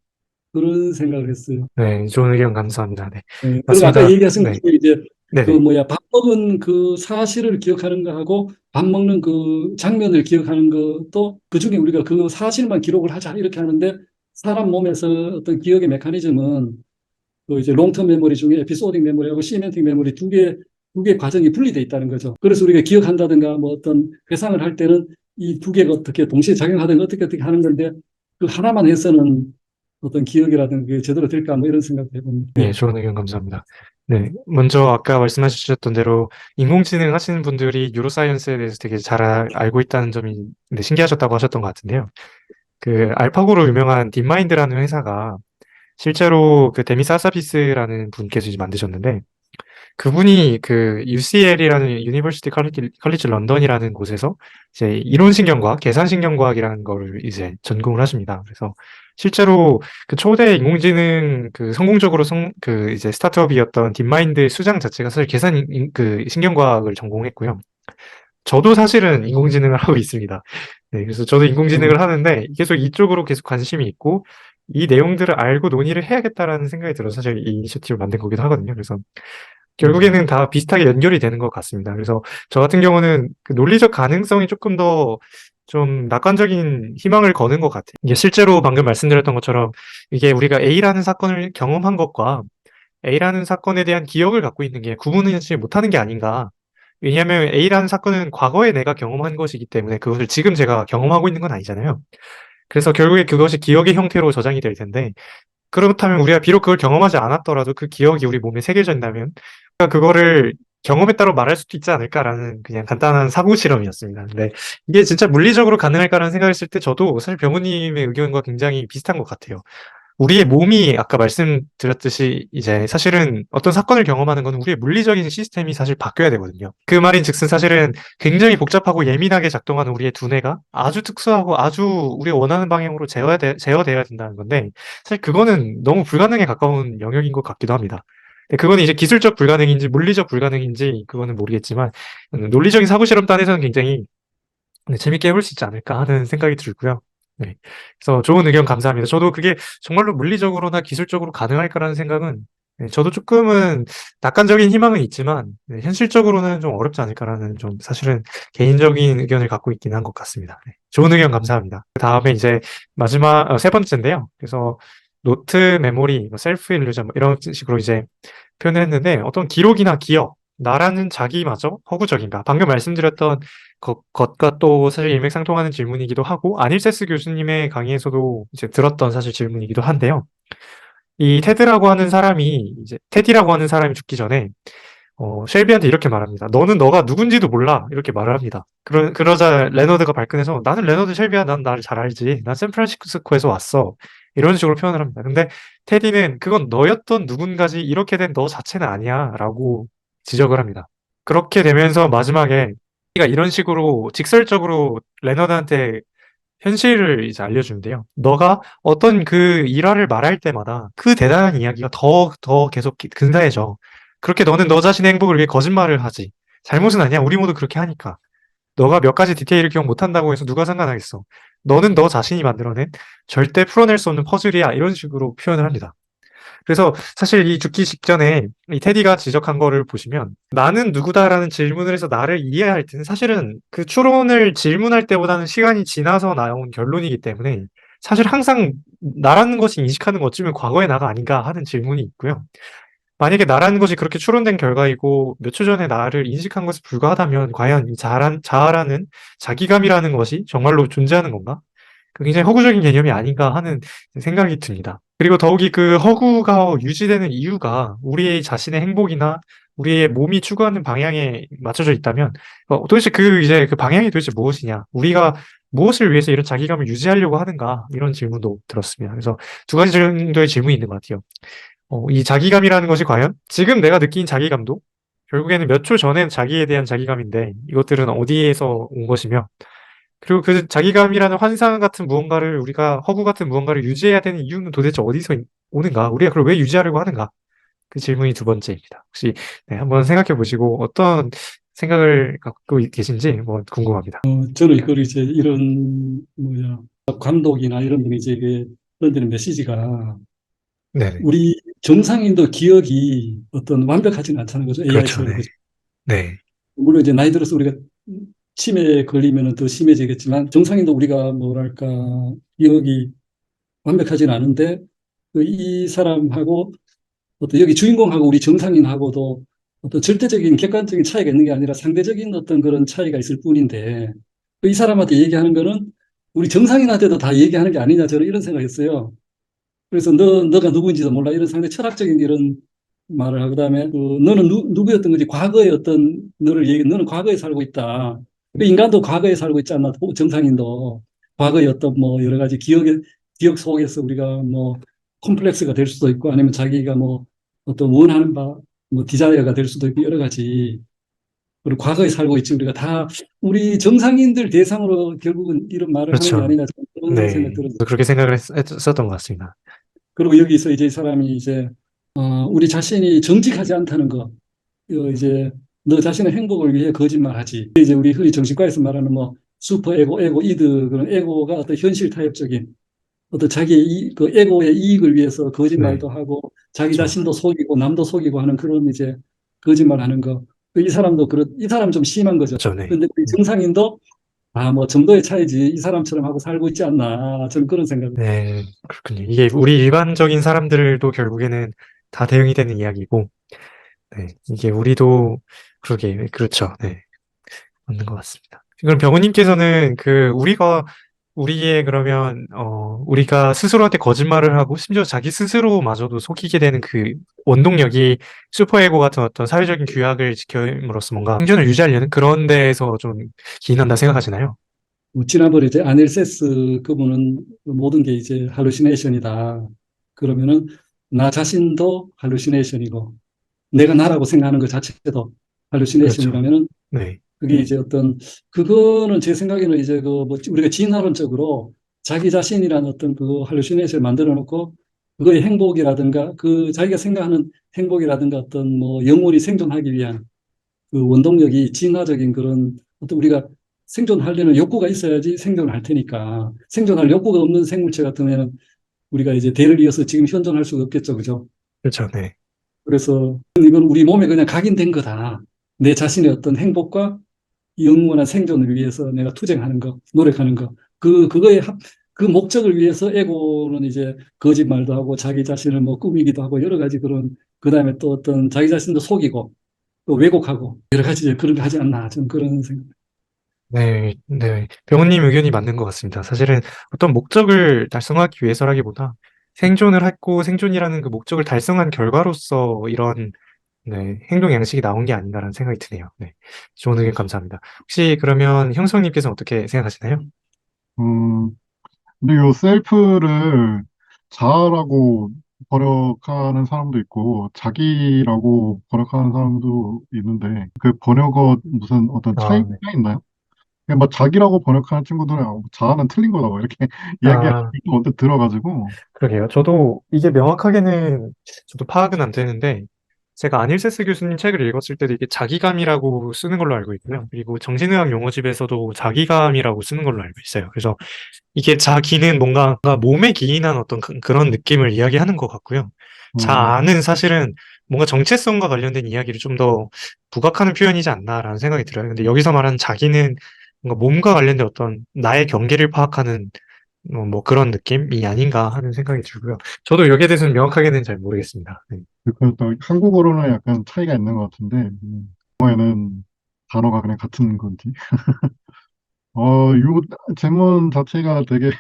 그런 생각을 했어요. 네, 좋은 의견 감사합니다. 네, 네, 그리고 아까 맞습니다. 얘기하신 것 네, 중에 이제 그 네네. 뭐야 밥 먹은 그 사실을 기억하는 거하고 밥 먹는 그 장면을 기억하는 것도 그 중에 우리가 그 사실만 기록을 하자 이렇게 하는데 사람 몸에서 어떤 기억의 메커니즘은 그 이제 롱텀 메모리 중에 에피소딕 메모리하고 시멘틱 메모리 두 개 과정이 분리돼 있다는 거죠. 그래서 우리가 기억한다든가 뭐 어떤 회상을 할 때는 이 두 개가 어떻게 동시에 작용하든가 어떻게 하는 건데 그 하나만 해서는 어떤 기억이라든가 그게 제대로 될까 뭐 이런 생각도 해봅니다. 네, 좋은 의견 감사합니다. 네, 먼저 아까 말씀하셨던 대로 인공지능 하시는 분들이 뉴로사이언스에 대해서 되게 잘 알고 있다는 점이 네, 신기하셨다고 하셨던 것 같은데요. 그 알파고로 유명한 딥마인드라는 회사가 실제로 그 데미 사사비스라는 분께서 이제 만드셨는데 그분이 그 UCL이라는 유니버시티 컬리지 런던이라는 곳에서 이제 이론신경과학, 계산신경과학이라는 거를 이제 전공을 하십니다. 그래서 실제로 그 초대 인공지능 그 성공적으로 그 이제 스타트업이었던 딥마인드 수장 자체가 사실 그 신경과학을 전공했고요. 저도 사실은 인공지능을 하고 있습니다. 네, 그래서 저도 인공지능을 하는데 계속 이쪽으로 계속 관심이 있고 이 내용들을 알고 논의를 해야겠다라는 생각이 들어서 사실 이 이니셔티브를 만든 거기도 하거든요. 그래서 결국에는 다 비슷하게 연결이 되는 것 같습니다. 그래서 저 같은 경우는 그 논리적 가능성이 조금 더 좀 낙관적인 희망을 거는 것 같아요. 이게 실제로 방금 말씀드렸던 것처럼 이게 우리가 A라는 사건을 경험한 것과 A라는 사건에 대한 기억을 갖고 있는 게 구분하지 못하는 게 아닌가. 왜냐하면 A라는 사건은 과거에 내가 경험한 것이기 때문에 그것을 지금 제가 경험하고 있는 건 아니잖아요. 그래서 결국에 그것이 기억의 형태로 저장이 될 텐데 그렇다면 우리가 비록 그걸 경험하지 않았더라도 그 기억이 우리 몸에 새겨져 있다면 우리가 그거를 경험했다고 말할 수도 있지 않을까라는 그냥 간단한 사고 실험이었습니다. 근데 이게 진짜 물리적으로 가능할까라는 생각을 했을 때 저도 사실 병우님의 의견과 굉장히 비슷한 것 같아요. 우리의 몸이 아까 말씀드렸듯이 이제 사실은 어떤 사건을 경험하는 건 우리의 물리적인 시스템이 사실 바뀌어야 되거든요. 그 말인즉슨 사실은 굉장히 복잡하고 예민하게 작동하는 우리의 두뇌가 아주 특수하고 아주 우리가 원하는 방향으로 제어돼야 된다는 건데 사실 그거는 너무 불가능에 가까운 영역인 것 같기도 합니다. 근데 그거는 이제 기술적 불가능인지 물리적 불가능인지 그거는 모르겠지만 논리적인 사고 실험단에서는 굉장히 네, 재밌게 해볼 수 있지 않을까 하는 생각이 들고요. 네. 그래서 좋은 의견 감사합니다. 저도 그게 정말로 물리적으로나 기술적으로 가능할까라는 생각은 네, 저도 조금은 낙관적인 희망은 있지만 네, 현실적으로는 좀 어렵지 않을까라는 좀 사실은 개인적인 의견을 갖고 있긴 한 것 같습니다. 네, 좋은 의견 감사합니다. 그 다음에 이제 마지막 세 번째인데요. 그래서 노트 메모리, 뭐 셀프 일루전 뭐 이런 식으로 이제 표현을 했는데 어떤 기록이나 기억, 나라는 자기마저 허구적인가? 방금 말씀드렸던 것과 또 사실 일맥상통하는 질문이기도 하고 아닐세스 교수님의 강의에서도 이제 들었던 사실 질문이기도 한데요. 이 테디라고 하는 사람이 죽기 전에 쉘비한테 이렇게 말합니다. 너는 너가 누군지도 몰라. 이렇게 말을 합니다. 그러자 레너드가 발끈해서 나는 레너드 쉘비야. 난 나를 잘 알지. 난 샌프란시스코에서 왔어. 이런 식으로 표현을 합니다. 근데 테디는 그건 너였던 누군가지 이렇게 된 너 자체는 아니야. 라고 지적을 합니다. 그렇게 되면서 마지막에 테디가 이런 식으로 직설적으로 레너드한테 현실을 이제 알려주는데요. 너가 어떤 그 일화를 말할 때마다 그 대단한 이야기가 더 계속 근사해져. 그렇게 너는 너 자신의 행복을 위해 거짓말을 하지. 잘못은 아니야. 우리 모두 그렇게 하니까. 너가 몇 가지 디테일을 기억 못한다고 해서 누가 상관하겠어. 너는 너 자신이 만들어낸 절대 풀어낼 수 없는 퍼즐이야. 이런 식으로 표현을 합니다. 그래서 사실 이 죽기 직전에 이 테디가 지적한 거를 보시면 나는 누구다라는 질문을 해서 나를 이해할 때는 사실은 그 추론을 질문할 때보다는 시간이 지나서 나온 결론이기 때문에 사실 항상 나라는 것이 인식하는 건 어쩌면 과거의 나가 아닌가 하는 질문이 있고요. 만약에 나라는 것이 그렇게 추론된 결과이고 몇 초 전에 나를 인식한 것에 불과하다면 과연 이 자아라는 자기감이라는 것이 정말로 존재하는 건가? 그 굉장히 허구적인 개념이 아닌가 하는 생각이 듭니다. 그리고 더욱이 그 허구가 유지되는 이유가 우리 자신의 행복이나 우리의 몸이 추구하는 방향에 맞춰져 있다면 도대체 이제 그 방향이 도대체 무엇이냐? 우리가 무엇을 위해서 이런 자기감을 유지하려고 하는가? 이런 질문도 들었습니다. 그래서 두 가지 정도의 질문이 있는 것 같아요. 이 자기감이라는 것이 과연 지금 내가 느낀 자기감도 결국에는 몇 초 전엔 자기에 대한 자기감인데 이것들은 어디에서 온 것이며 그리고 그 자기감이라는 환상 같은 무언가를 우리가 허구 같은 무언가를 유지해야 되는 이유는 도대체 어디서 오는가? 우리가 그걸 왜 유지하려고 하는가? 그 질문이 두 번째입니다. 혹시 네, 한번 생각해 보시고 어떤 생각을 갖고 계신지 궁금합니다. 저는 이걸 이제 이런, 뭐야, 감독이나 이런 분이 이제 이게 던지는 메시지가 네네. 우리 정상인도 기억이 어떤 완벽하지는 않다는 거죠. 그렇죠. AI처럼. 네. 네. 물론 이제 나이 들어서 우리가 치매에 걸리면 더 심해지겠지만 정상인도 우리가 뭐랄까 기억이 완벽하진 않은데 이 사람하고 어떤 여기 주인공하고 우리 정상인하고도 어떤 절대적인 객관적인 차이가 있는 게 아니라 상대적인 어떤 그런 차이가 있을 뿐인데 이 사람한테 얘기하는 거는 우리 정상인한테도 다 얘기하는 게 아니냐 저는 이런 생각했어요. 그래서 너가 누구인지도 몰라 이런 상당히 철학적인 이런 말을 하고 그다음에 너는 누구였던 건지 과거의 어떤 너는 과거에 살고 있다. 그 인간도 과거에 살고 있지 않나 정상인도 과거의 어떤 뭐 여러 가지 기억 속에서 우리가 뭐 콤플렉스가 될 수도 있고 아니면 자기가 뭐 어떤 원하는 바 뭐 디자이어가 될 수도 있고 여러 가지 그리고 과거에 살고 있지 우리가 다 우리 정상인들 대상으로 결국은 이런 말을 하는 게 그렇죠. 아니냐 그런 생각 네. 들었어요. 저도 그렇게 생각을 했었던 것 같습니다. 그리고 여기서 이제 이 사람이 이제 우리 자신이 정직하지 않다는 거, 이제 너 자신의 행복을 위해 거짓말하지. 이제 우리 흔히 정신과에서 말하는 뭐 슈퍼 에고, 에고 이드 그런 에고가 어떤 현실 타협적인 어떤 자기의 그 에고의 이익을 위해서 네. 거짓말도 하고 자기 그렇죠. 자신도 속이고 남도 속이고 하는 그런 이제 거짓말하는 거. 이 사람도 이 사람 좀 심한 거죠. 그렇죠. 네. 그런데 우리 정상인도 뭐 정도의 차이지 이 사람처럼 하고 살고 있지 않나 저는 그런 생각을. 네, 그렇군요. 이게 우리 일반적인 사람들도 결국에는 다 대응이 되는 이야기고, 네, 이게 우리도 그러게, 그렇죠. 네, 맞는 것 같습니다. 그럼 병우님께서는 우리가 스스로한테 거짓말을 하고, 심지어 자기 스스로마저도 속이게 되는 그 원동력이 슈퍼에고 같은 어떤 사회적인 규약을 지킴으로써 뭔가 생존을 유지하려는 그런 데에서 좀 기인한다 생각하시나요? 지난번에 이제 아닐세스 그분은 모든 게 이제 할루시네이션이다. 그러면은 나 자신도 할루시네이션이고 내가 나라고 생각하는 것 자체도 그렇죠. 할루시네이션이라면은 네, 그게 이제 그거는 제 생각에는 이제 우리가 진화론적으로 자기 자신이라는 어떤 그 할루시네이션을 만들어 놓고 그거의 행복이라든가 자기가 생각하는 행복이라든가 어떤 뭐 영혼이 생존하기 위한 그 원동력이 진화적인 그런 어떤 우리가 생존하려는 욕구가 있어야지 생존을 할 테니까 생존할 욕구가 없는 생물체 같은 경우에는 우리가 이제 대를 이어서 지금 현존할 수가 없겠죠, 그죠? 그렇죠. 네. 그래서 이건 우리 몸에 그냥 각인된 거다. 내 자신의 어떤 행복과 영원한 생존을 위해서 내가 투쟁하는 거, 노력하는 거. 그 목적을 위해서 에고는 이제 거짓말도 하고 자기 자신을 뭐 꾸미기도 하고 여러 가지 그다음에 또 어떤 자기 자신도 속이고 또 왜곡하고 여러 가지 이제 그런 거 하지 않나. 저는 그런 생각. 네, 네. 병원님 의견이 맞는 것 같습니다. 사실은 어떤 목적을 달성하기 위해서라기보다 생존을 했고 생존이라는 그 목적을 달성한 결과로서 이런 네, 행동 양식이 나온 게 아닌가라는 생각이 드네요. 네. 좋은 의견 감사합니다. 혹시 그러면 형성님께서는 어떻게 생각하시나요? 음, 근데 요 셀프를 자아라고 번역하는 사람도 있고, 자기라고 번역하는 사람도 있는데, 그 번역어 무슨 어떤 아, 차이가 네. 있나요? 그냥 뭐 자기라고 번역하는 친구들은 자아는 틀린 거다, 뭐 이렇게 이야기하는 아, 게 언뜻 들어가지고, 그러게요. 저도 이게 명확하게는 저도 파악은 안 되는데 제가 안일세스 교수님 책을 읽었을 때도 이게 자기감이라고 쓰는 걸로 알고 있고요. 그리고 정신의학 용어집에서도 자기감이라고 쓰는 걸로 알고 있어요. 그래서 이게 자기는 뭔가 몸에 기인한 어떤 그런 느낌을 이야기하는 것 같고요. 음, 자아는 사실은 뭔가 정체성과 관련된 이야기를 좀 더 부각하는 표현이지 않나라는 생각이 들어요. 근데 여기서 말하는 자기는 뭔가 몸과 관련된 어떤 나의 경계를 파악하는 뭐 그런 느낌이 아닌가 하는 생각이 들고요. 저도 여기에 대해서는 명확하게는 잘 모르겠습니다. 네. 또 한국어로는 약간 차이가 있는 것 같은데, 영어에는 단어가 그냥 같은 건지. 요 질문 자체가 되게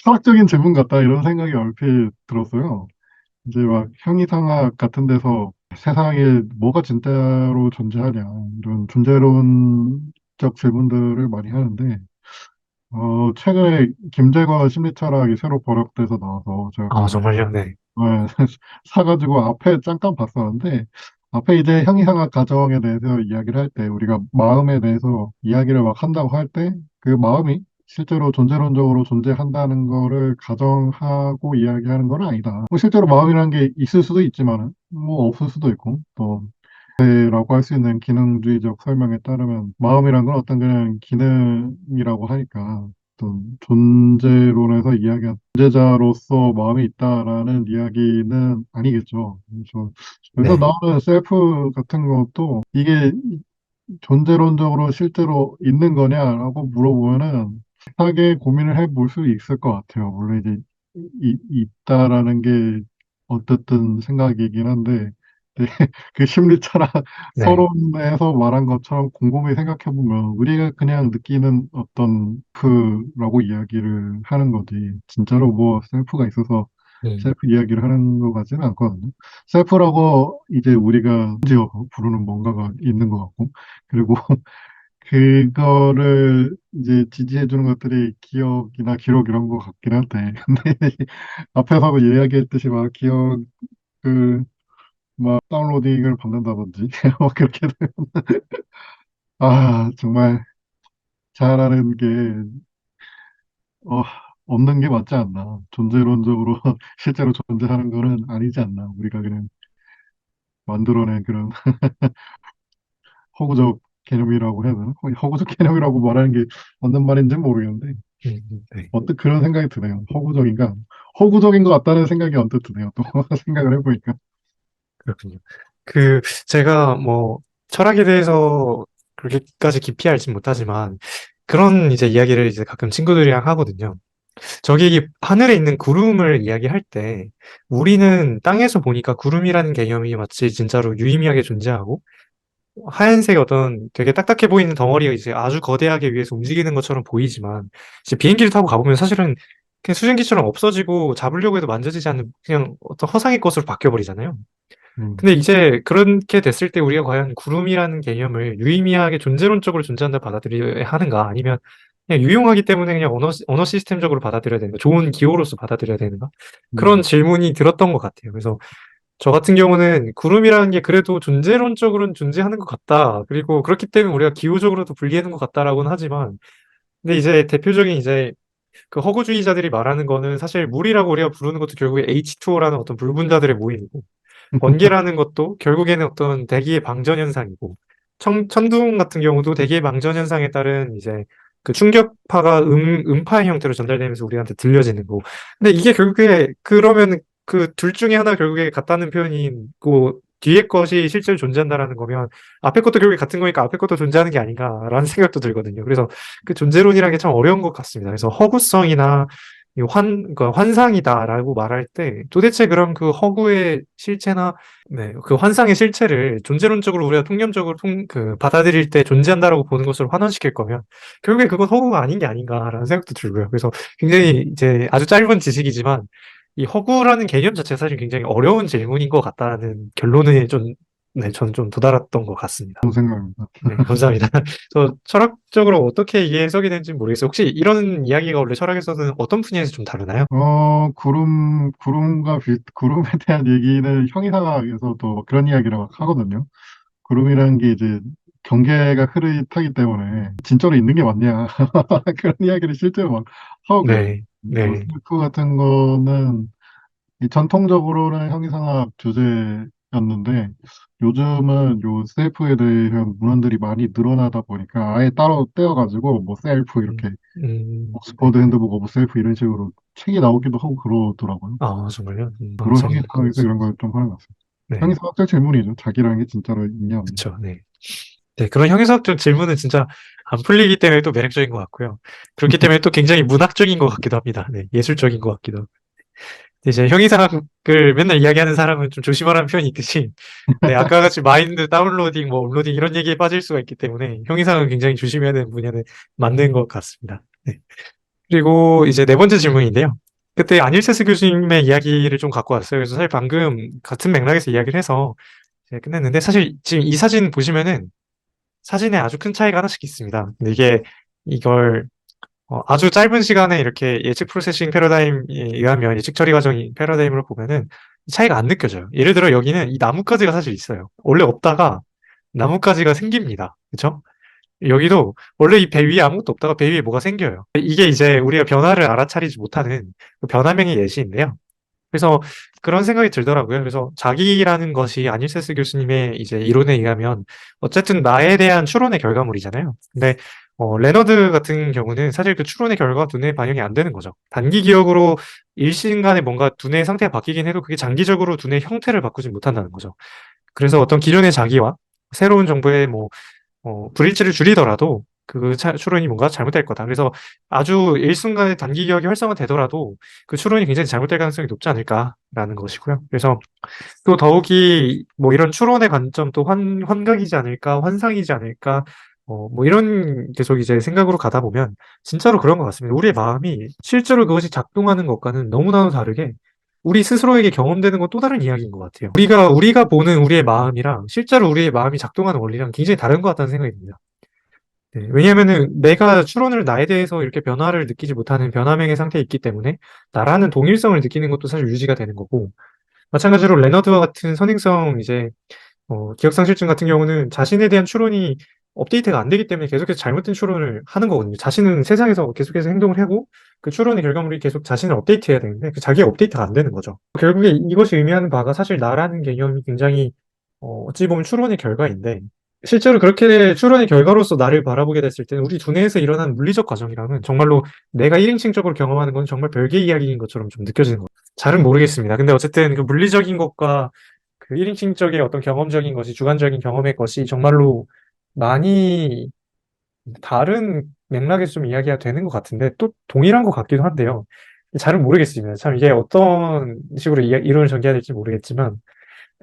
철학적인 질문 같다, 이런 생각이 얼핏 들었어요. 이제 막 형이상학 같은 데서 세상에 뭐가 진짜로 존재하냐, 이런 존재론적 질문들을 많이 하는데, 최근에 김재관 심리철학이 새로 번역돼서 나와서 제가 아, 그거 정말요? 네. 네, 사가지고 앞에 잠깐 봤었는데, 앞에 이제 형이상학 가정에 대해서 이야기를 할 때, 우리가 마음에 대해서 이야기를 막 한다고 할 때, 그 마음이 실제로 존재론적으로 존재한다는 거를 가정하고 이야기하는 건 아니다. 뭐 실제로 마음이라는 게 있을 수도 있지만은, 뭐 없을 수도 있고, 또 라고 할 수 있는 기능주의적 설명에 따르면 마음이란 건 어떤 그냥 기능이라고 하니까 어떤 존재론에서 이야기한 존재자로서 마음이 있다라는 이야기는 아니겠죠. 그래서 네. 나오는 셀프 같은 것도 이게 존재론적으로 실제로 있는 거냐라고 물어보면은 하게 고민을 해볼 수 있을 것 같아요. 물론 이제 있다라는 게 어쨌든 생각이긴 한데 네, 그 심리 철학 네. 서론에서 말한 것처럼 곰곰이 생각해 보면 우리가 그냥 느끼는 어떤 그라고 이야기를 하는 거지 진짜로 뭐 셀프가 있어서 음. 셀프 이야기를 하는 것 같지는 않거든요. 셀프라고 이제 우리가 지어서 부르는 뭔가가 있는 것 같고 그리고 그거를 이제 지지해 주는 것들이 기억이나 기록 이런 것 같긴 한데 근데 앞에서 이야기했듯이 막 기억 그 막 다운로딩을 받는다든지 뭐 그렇게 되면 정말 잘하는 게 어, 없는 게 맞지 않나 존재론적으로 실제로 존재하는 거는 아니지 않나 우리가 그냥 만들어낸 그런 허구적 개념이라고 해야 되나 허구적 개념이라고 말하는 게 맞는 말인지는 모르겠는데 네. 언뜻 그런 생각이 드네요. 허구적인가? 허구적인 것 같다는 생각이 언뜻 드네요. 또 생각을 해보니까. 그렇군요. 제가 뭐, 철학에 대해서 그렇게까지 깊이 알진 못하지만, 그런 이제 이야기를 이제 가끔 친구들이랑 하거든요. 저기 하늘에 있는 구름을 이야기할 때, 우리는 땅에서 보니까 구름이라는 개념이 마치 진짜로 유의미하게 존재하고, 하얀색 어떤 되게 딱딱해 보이는 덩어리가 이제 아주 거대하게 위에서 움직이는 것처럼 보이지만, 이제 비행기를 타고 가보면 사실은 그냥 수증기처럼 없어지고 잡으려고 해도 만져지지 않는 그냥 어떤 허상의 것으로 바뀌어버리잖아요. 음, 근데 이제 그렇게 됐을 때 우리가 과연 구름이라는 개념을 유의미하게 존재론적으로 존재한다 받아들여야 하는가? 아니면 그냥 유용하기 때문에 그냥 언어 시스템적으로 받아들여야 되는가? 좋은 기호로서 받아들여야 되는가? 그런 음, 질문이 들었던 것 같아요. 그래서 저 같은 경우는 구름이라는 게 그래도 존재론적으로는 존재하는 것 같다. 그리고 그렇기 때문에 우리가 기호적으로도 분리하는 것 같다라고는 하지만, 근데 이제 대표적인 이제 그 허구주의자들이 말하는 거는 사실 물이라고 우리가 부르는 것도 결국에 H2O라는 어떤 불분자들의 모임이고, 번개라는 것도 결국에는 어떤 대기의 방전 현상이고, 천둥 같은 경우도 대기의 방전 현상에 따른 이제 그 충격파가 음파의 형태로 전달되면서 우리한테 들려지는 거고. 근데 이게 결국에 그러면 그 둘 중에 하나 결국에 같다는 표현이고, 뒤에 것이 실제로 존재한다라는 거면 앞에 것도 결국에 같은 거니까 앞에 것도 존재하는 게 아닌가라는 생각도 들거든요. 그래서 그 존재론이라는 게 참 어려운 것 같습니다. 그래서 허구성이나 그러니까 환상이다라고 말할 때 도대체 그런 그 허구의 실체나 네, 그 환상의 실체를 존재론적으로 우리가 통념적으로 받아들일 때 존재한다라고 보는 것으로 환원시킬 거면 결국에 그건 허구가 아닌 게 아닌가라는 생각도 들고요. 그래서 굉장히 이제 아주 짧은 지식이지만 이 허구라는 개념 자체가 사실 굉장히 어려운 질문인 것 같다는 결론에 좀, 네, 저는 좀 도달했던 것 같습니다. 그런 생각입니다. 네, 감사합니다. 저 철학적으로 어떻게 이게 해석이 되는지 모르겠어요. 혹시 이런 이야기가 원래 철학에서는 어떤 분야에서 좀 다루나요? 구름에 대한 얘기는 형이상학에서도 그런 이야기를 막 하거든요. 구름이라는 게 이제 경계가 흐릿하기 때문에 진짜로 있는 게 맞냐. 그런 이야기를 실제로 막 하고 그래요. 네, 네, 스토이크 같은 거는 이 전통적으로는 형이상학 주제였는데 요즘은 요 셀프에 대한 문헌들이 많이 늘어나다 보니까 아예 따로 떼어가지고 뭐 셀프 음, 이렇게 네. 옥스퍼드 핸드북 오브 셀프 이런 식으로 책이 나오기도 하고 그러더라고요. 아, 정말요? 주로 재밌는 것 형이상학에서 이런 같습니다. 걸 좀 하는 것 같아요. 네, 형이상학적 질문이죠. 자기라는 게 진짜로 있냐 없냐. 그쵸, 네. 네, 그런 형이상학적 질문은 진짜 안 풀리기 때문에 또 매력적인 것 같고요. 그렇기 때문에 또 굉장히 문학적인 것 같기도 합니다. 네, 예술적인 것 같기도 하고. 근데 이제 형이상학을 맨날 이야기하는 사람은 좀 조심하라는 표현이 있듯이, 네, 아까 같이 마인드 다운로딩, 뭐 업로딩 이런 얘기에 빠질 수가 있기 때문에 형이상은 굉장히 조심해야 되는 분야는 맞는 것 같습니다. 네. 그리고 이제 네 번째 질문인데요. 그때 아닐세스 교수님의 이야기를 좀 갖고 왔어요. 그래서 사실 방금 같은 맥락에서 이야기를 해서 이제 끝냈는데, 사실 지금 이 사진 보시면은 사진에 아주 큰 차이가 하나씩 있습니다. 근데 이걸 아주 짧은 시간에 이렇게 예측 프로세싱 패러다임에 의하면 예측 처리 과정이 패러다임으로 보면은 차이가 안 느껴져요. 예를 들어 여기는 이 나뭇가지가 사실 있어요. 원래 없다가 나뭇가지가 생깁니다. 그렇죠? 여기도 원래 이 배 위에 아무것도 없다가 배 위에 뭐가 생겨요. 이게 이제 우리가 변화를 알아차리지 못하는 그 변화명의 예시인데요. 그래서 그런 생각이 들더라고요. 그래서 자기라는 것이 아닐세스 교수님의 이제 이론에 의하면 어쨌든 나에 대한 추론의 결과물이잖아요. 근데 레너드 같은 경우는 사실 그 추론의 결과가 두뇌에 반영이 안 되는 거죠. 단기 기억으로 일시간에 뭔가 두뇌의 상태가 바뀌긴 해도 그게 장기적으로 두뇌의 형태를 바꾸지 못한다는 거죠. 그래서 어떤 기존의 자기와 새로운 정보의 뭐 불일치를 줄이더라도 그 추론이 뭔가 잘못될 거다. 그래서 아주 일순간에 단기 기억이 활성화되더라도 그 추론이 굉장히 잘못될 가능성이 높지 않을까라는 것이고요. 그래서 또 더욱이 뭐 이런 추론의 관점 또 환각이지 않을까, 환상이지 않을까, 뭐 이런 계속 이제 생각으로 가다 보면 진짜로 그런 것 같습니다. 우리의 마음이 실제로 그것이 작동하는 것과는 너무나도 다르게 우리 스스로에게 경험되는 건 또 다른 이야기인 것 같아요. 우리가 보는 우리의 마음이랑 실제로 우리의 마음이 작동하는 원리랑 굉장히 다른 것 같다는 생각이 듭니다. 네, 왜냐면은 내가 추론을 나에 대해서 이렇게 변화를 느끼지 못하는 변화명의 상태에 있기 때문에 나라는 동일성을 느끼는 것도 사실 유지가 되는 거고, 마찬가지로 레너드와 같은 선행성 이제 기억상실증 같은 경우는 자신에 대한 추론이 업데이트가 안 되기 때문에 계속해서 잘못된 추론을 하는 거거든요. 자신은 세상에서 계속해서 행동을 하고 그 추론의 결과물이 계속 자신을 업데이트해야 되는데 그 자기가 업데이트가 안 되는 거죠. 결국에 이것이 의미하는 바가 사실 나라는 개념이 굉장히 어찌 보면 추론의 결과인데, 실제로 그렇게 추론의 결과로서 나를 바라보게 됐을 때는 우리 두뇌에서 일어난 물리적 과정이랑은 정말로 내가 1인칭적으로 경험하는 건 정말 별개의 이야기인 것처럼 좀 느껴지는 것 같아요. 잘은 모르겠습니다. 근데 어쨌든 그 물리적인 것과 그 1인칭적인 어떤 경험적인 것이, 주관적인 경험의 것이 정말로 많이 다른 맥락에서 좀 이야기가 되는 것 같은데 또 동일한 것 같기도 한데요. 잘은 모르겠습니다. 참 이게 어떤 식으로 이론을 전개해야 될지 모르겠지만,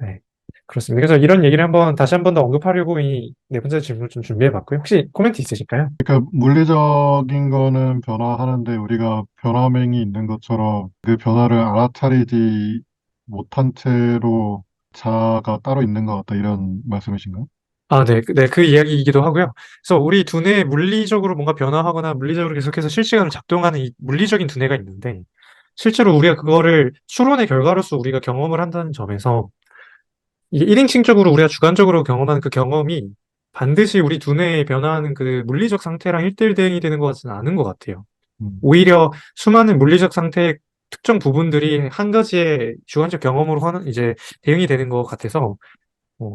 네, 그렇습니다. 그래서 이런 얘기를 다시 한 번 더 언급하려고 이 네 번째 질문을 좀 준비해 봤고요. 혹시 코멘트 있으실까요? 그러니까 물리적인 거는 변화하는데 우리가 변화명이 있는 것처럼 그 변화를 알아차리지 못한 채로 자아가 따로 있는 것 같다 이런 말씀이신가요? 아, 네, 그 이야기이기도 하고요. 그래서 우리 두뇌에 물리적으로 뭔가 변화하거나 물리적으로 계속해서 실시간으로 작동하는 이 물리적인 두뇌가 있는데, 실제로 우리가 그거를 추론의 결과로서 우리가 경험을 한다는 점에서 이게 1인칭적으로 우리가 주관적으로 경험하는 그 경험이 반드시 우리 두뇌에 변화하는 그 물리적 상태랑 1대1 대응이 되는 것 같지는 않은 것 같아요. 음, 오히려 수많은 물리적 상태의 특정 부분들이 한 가지의 주관적 경험으로 이제 대응이 되는 것 같아서,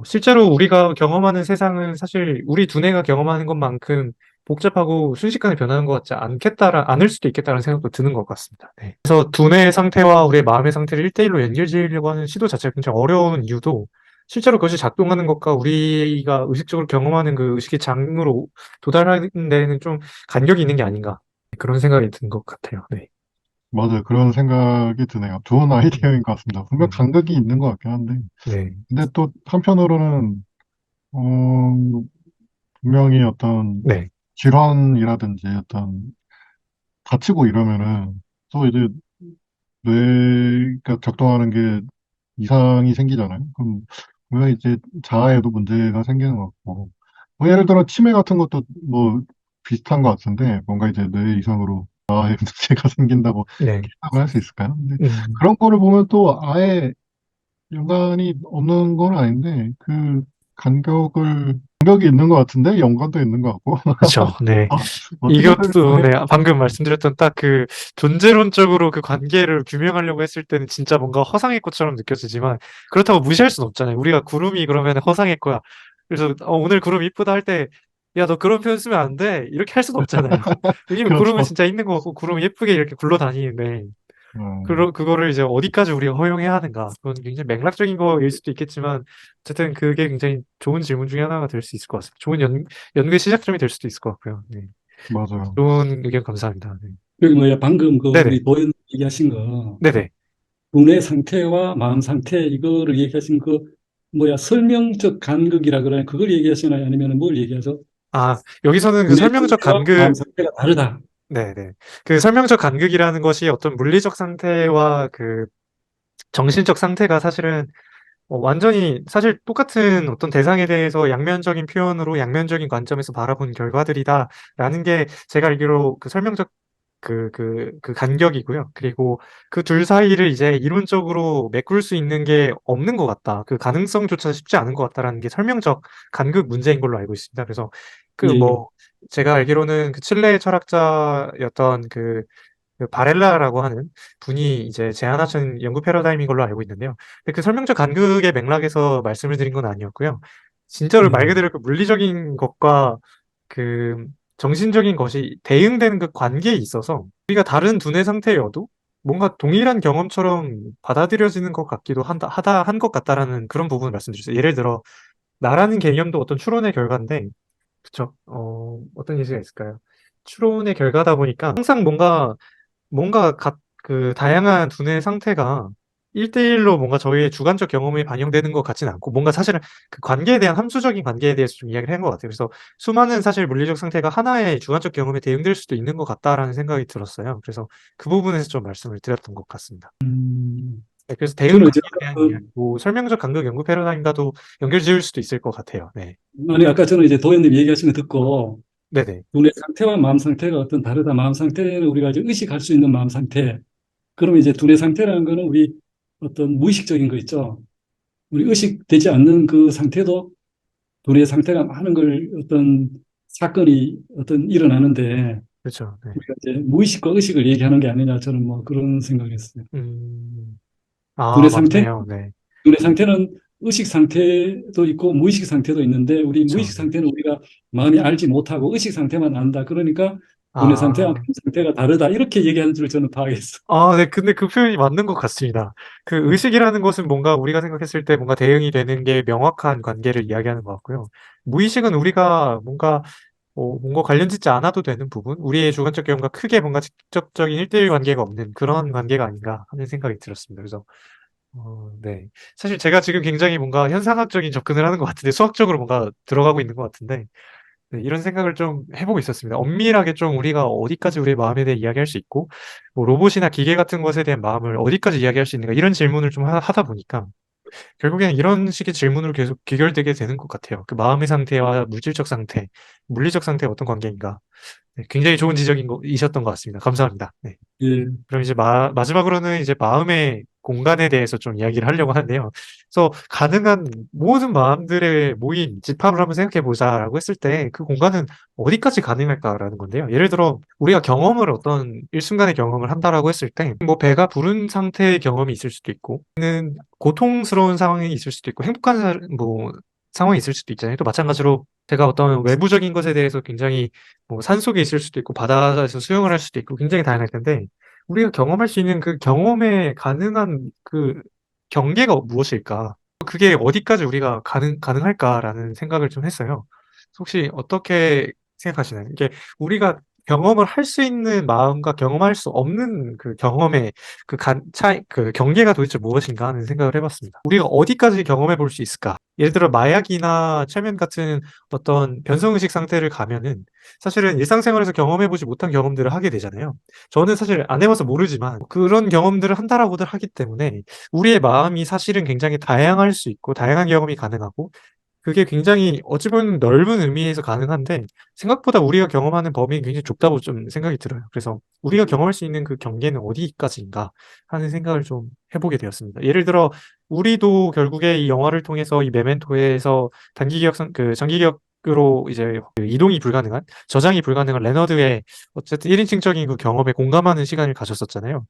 실제로 우리가 경험하는 세상은 사실 우리 두뇌가 경험하는 것만큼 복잡하고 순식간에 변하는 것 같지 않을 수도 있겠다는 생각도 드는 것 같습니다. 네. 그래서 두뇌의 상태와 우리의 마음의 상태를 1대1로 연결지으려고 하는 시도 자체가 굉장히 어려운 이유도 실제로 그것이 작동하는 것과 우리가 의식적으로 경험하는 그 의식의 장으로 도달하는 데는 좀 간격이 있는 게 아닌가, 그런 생각이 든 것 같아요. 네. 맞아요. 그런 생각이 드네요. 좋은 아이디어인 것 같습니다. 분명 음, 간극이 있는 것 같긴 한데. 네. 근데 또 한편으로는, 어, 분명히 어떤 네. 질환이라든지 어떤 다치고 이러면은 또 이제 뇌가 작동하는 게 이상이 생기잖아요. 그럼 분명히 이제 자아에도 문제가 생기는 것 같고. 뭐 예를 들어 치매 같은 것도 뭐 비슷한 것 같은데 뭔가 이제 뇌 이상으로 자아에 문제가 생긴다고 네. 생각을 할 수 있을까요? 근데 음. 그런 거를 보면 또 아예 연관이 없는 건 아닌데 그 간격이 있는 것 같은데 연관도 있는 것 같고 그렇죠. 네. 어떻게 이것도 설명해? 네, 방금 말씀드렸던 딱 그 존재론적으로 그 관계를 규명하려고 했을 때는 진짜 뭔가 허상의 꽃처럼 느껴지지만 그렇다고 무시할 수는 없잖아요. 우리가 구름이 그러면 허상의 거야. 그래서 오늘 구름 이쁘다 할 때 야, 너 그런 표현 쓰면 안 돼. 이렇게 할 수는 없잖아요. 왜냐면 구름은 그렇죠. 진짜 있는 거 같고 구름은 예쁘게 이렇게 굴러다니는데 그거를 이제 어디까지 우리가 허용해야 하는가. 그건 굉장히 맥락적인 거일 수도 있겠지만, 어쨌든 그게 굉장히 좋은 질문 중에 하나가 될 수 있을 것 같습니다. 좋은 연구의 시작점이 될 수도 있을 것 같고요. 네. 맞아요. 좋은 의견 감사합니다. 네. 여기 뭐야, 방금 그 네네. 우리 도현 얘기하신 거, 네네. 두뇌 상태와 마음 상태, 이거를 얘기하신 그, 뭐야, 설명적 간극이라 그러나요? 그걸 얘기하시나요? 아니면 뭘 얘기하죠? 아, 여기서는 그 두뇌 설명적 상태와 마음 간극, 상태가 다르다. 네네. 그 설명적 간극이라는 것이 어떤 물리적 상태와 그 정신적 상태가 사실은 완전히 사실 똑같은 어떤 대상에 대해서 양면적인 표현으로 양면적인 관점에서 바라본 결과들이다라는 게 제가 알기로 그 설명적 그 간격이고요. 그리고 그 둘 사이를 이제 이론적으로 메꿀 수 있는 게 없는 것 같다. 그 가능성조차 쉽지 않은 것 같다라는 게 설명적 간극 문제인 걸로 알고 있습니다. 그래서 그 예, 뭐 제가 알기로는 그 칠레 철학자였던 그 바렐라라고 하는 분이 이제 제안하신 연구 패러다임인 걸로 알고 있는데요. 근데 그 설명적 간극의 맥락에서 말씀을 드린 건 아니었고요. 진짜로 말 예, 그대로 그 물리적인 것과 그 정신적인 것이 대응되는 그 관계에 있어서 우리가 다른 두뇌 상태여도 뭔가 동일한 경험처럼 받아들여지는 것 같기도 한 것 같다라는 그런 부분을 말씀드렸어요. 예를 들어 나라는 개념도 어떤 추론의 결과인데, 그쵸? 어떤 예시가 있을까요? 추론의 결과다 보니까 항상 그 다양한 두뇌 상태가 1대1로 뭔가 저희의 주관적 경험에 반영되는 것 같지는 않고, 뭔가 사실은 그 관계에 대한 함수적인 관계에 대해서 좀 이야기를 한 것 같아요. 그래서 수많은 사실 물리적 상태가 하나의 주관적 경험에 대응될 수도 있는 것 같다라는 생각이 들었어요. 그래서 그 부분에서 좀 말씀을 드렸던 것 같습니다. 네, 그래서 대응 저는 이제, 관계에 대한 이야기고, 설명적 간극 연구 패러다임과도 연결 지을 수도 있을 것 같아요. 네. 아니, 아까 저는 이제 도현님 얘기하신 거 듣고, 네네. 두뇌 상태와 마음 상태가 어떤 다르다. 마음 상태는 우리가 이제 의식할 수 있는 마음 상태. 그러면 이제 두뇌 상태라는 거는 우리 어떤 무의식적인 거 있죠. 우리 의식되지 않는 그 상태도 두뇌 상태가 많은 걸 어떤 사건이 어떤 일어나는데 그렇죠. 네. 우리가 이제 무의식과 의식을 얘기하는 게 아니냐 저는 뭐 그런 생각을 했어요. 음, 두뇌 상태, 맞네요. 네. 두뇌 상태는 의식 상태도 있고 무의식 상태도 있는데 우리 그렇죠. 무의식 네. 상태는 우리가 많이 알지 못하고 의식 상태만 안다. 그러니까 두뇌 상태와 마음 아, 상태가 다르다. 이렇게 얘기하는 줄 저는 파악했어. 네. 근데 그 표현이 맞는 것 같습니다. 그 의식이라는 것은 뭔가 우리가 생각했을 때 뭔가 대응이 되는 게 명확한 관계를 이야기하는 것 같고요. 무의식은 우리가 뭔가 관련 짓지 않아도 되는 부분, 우리의 주관적 경험과 크게 뭔가 직접적인 1대1 관계가 없는 그런 관계가 아닌가 하는 생각이 들었습니다. 그래서, 네. 사실 제가 지금 굉장히 뭔가 현상학적인 접근을 하는 것 같은데, 수학적으로 뭔가 들어가고 있는 것 같은데, 네, 이런 생각을 좀 해보고 있었습니다. 엄밀하게 좀 우리가 어디까지 우리의 마음에 대해 이야기할 수 있고, 뭐 로봇이나 기계 같은 것에 대한 마음을 어디까지 이야기할 수 있는가, 이런 질문을 좀 하다 보니까, 결국에는 이런 식의 질문으로 계속 귀결되게 되는 것 같아요. 그 마음의 상태와 물질적 상태, 물리적 상태가 어떤 관계인가. 네, 굉장히 좋은 이셨던 것 같습니다. 감사합니다. 네. 예, 그럼 이제 마지막으로는 이제 마음의 공간에 대해서 좀 이야기를 하려고 하는데요. 그래서 가능한 모든 마음들의 모인 집합을 한번 생각해 보자라고 했을 때 그 공간은 어디까지 가능할까라는 건데요. 예를 들어 우리가 경험을 어떤 일순간의 경험을 한다라고 했을 때 뭐 배가 부른 상태의 경험이 있을 수도 있고 고통스러운 상황이 있을 수도 있고 행복한 상황이 있을 수도 있잖아요. 또 마찬가지로 제가 어떤 외부적인 것에 대해서 굉장히 뭐 산속에 있을 수도 있고 바다에서 수영을 할 수도 있고 굉장히 다양할 텐데 우리가 경험할 수 있는 그 경험에 가능한 그 경계가 무엇일까? 그게 어디까지 우리가 가능할까라는 생각을 좀 했어요. 혹시 어떻게 생각하시나요? 이게 우리가 경험을 할 수 있는 마음과 경험할 수 없는 그 경험의 그 경계가 도대체 무엇인가 하는 생각을 해봤습니다. 우리가 어디까지 경험해 볼 수 있을까? 예를 들어 마약이나 최면 같은 어떤 변성의식 상태를 가면은 사실은 일상생활에서 경험해보지 못한 경험들을 하게 되잖아요. 저는 사실 안 해봐서 모르지만 그런 경험들을 한다라고들 하기 때문에 우리의 마음이 사실은 굉장히 다양할 수 있고 다양한 경험이 가능하고 그게 굉장히 어찌 보면 넓은 의미에서 가능한데 생각보다 우리가 경험하는 범위는 굉장히 좁다고 좀 생각이 들어요. 그래서 우리가 경험할 수 있는 그 경계는 어디까지인가 하는 생각을 좀 해보게 되었습니다. 예를 들어 우리도 결국에 이 영화를 통해서 이 메멘토에서 장기 기억으로 이제 그 이동이 불가능한 저장이 불가능한 레너드의 어쨌든 1인칭적인 그 경험에 공감하는 시간을 가졌었잖아요.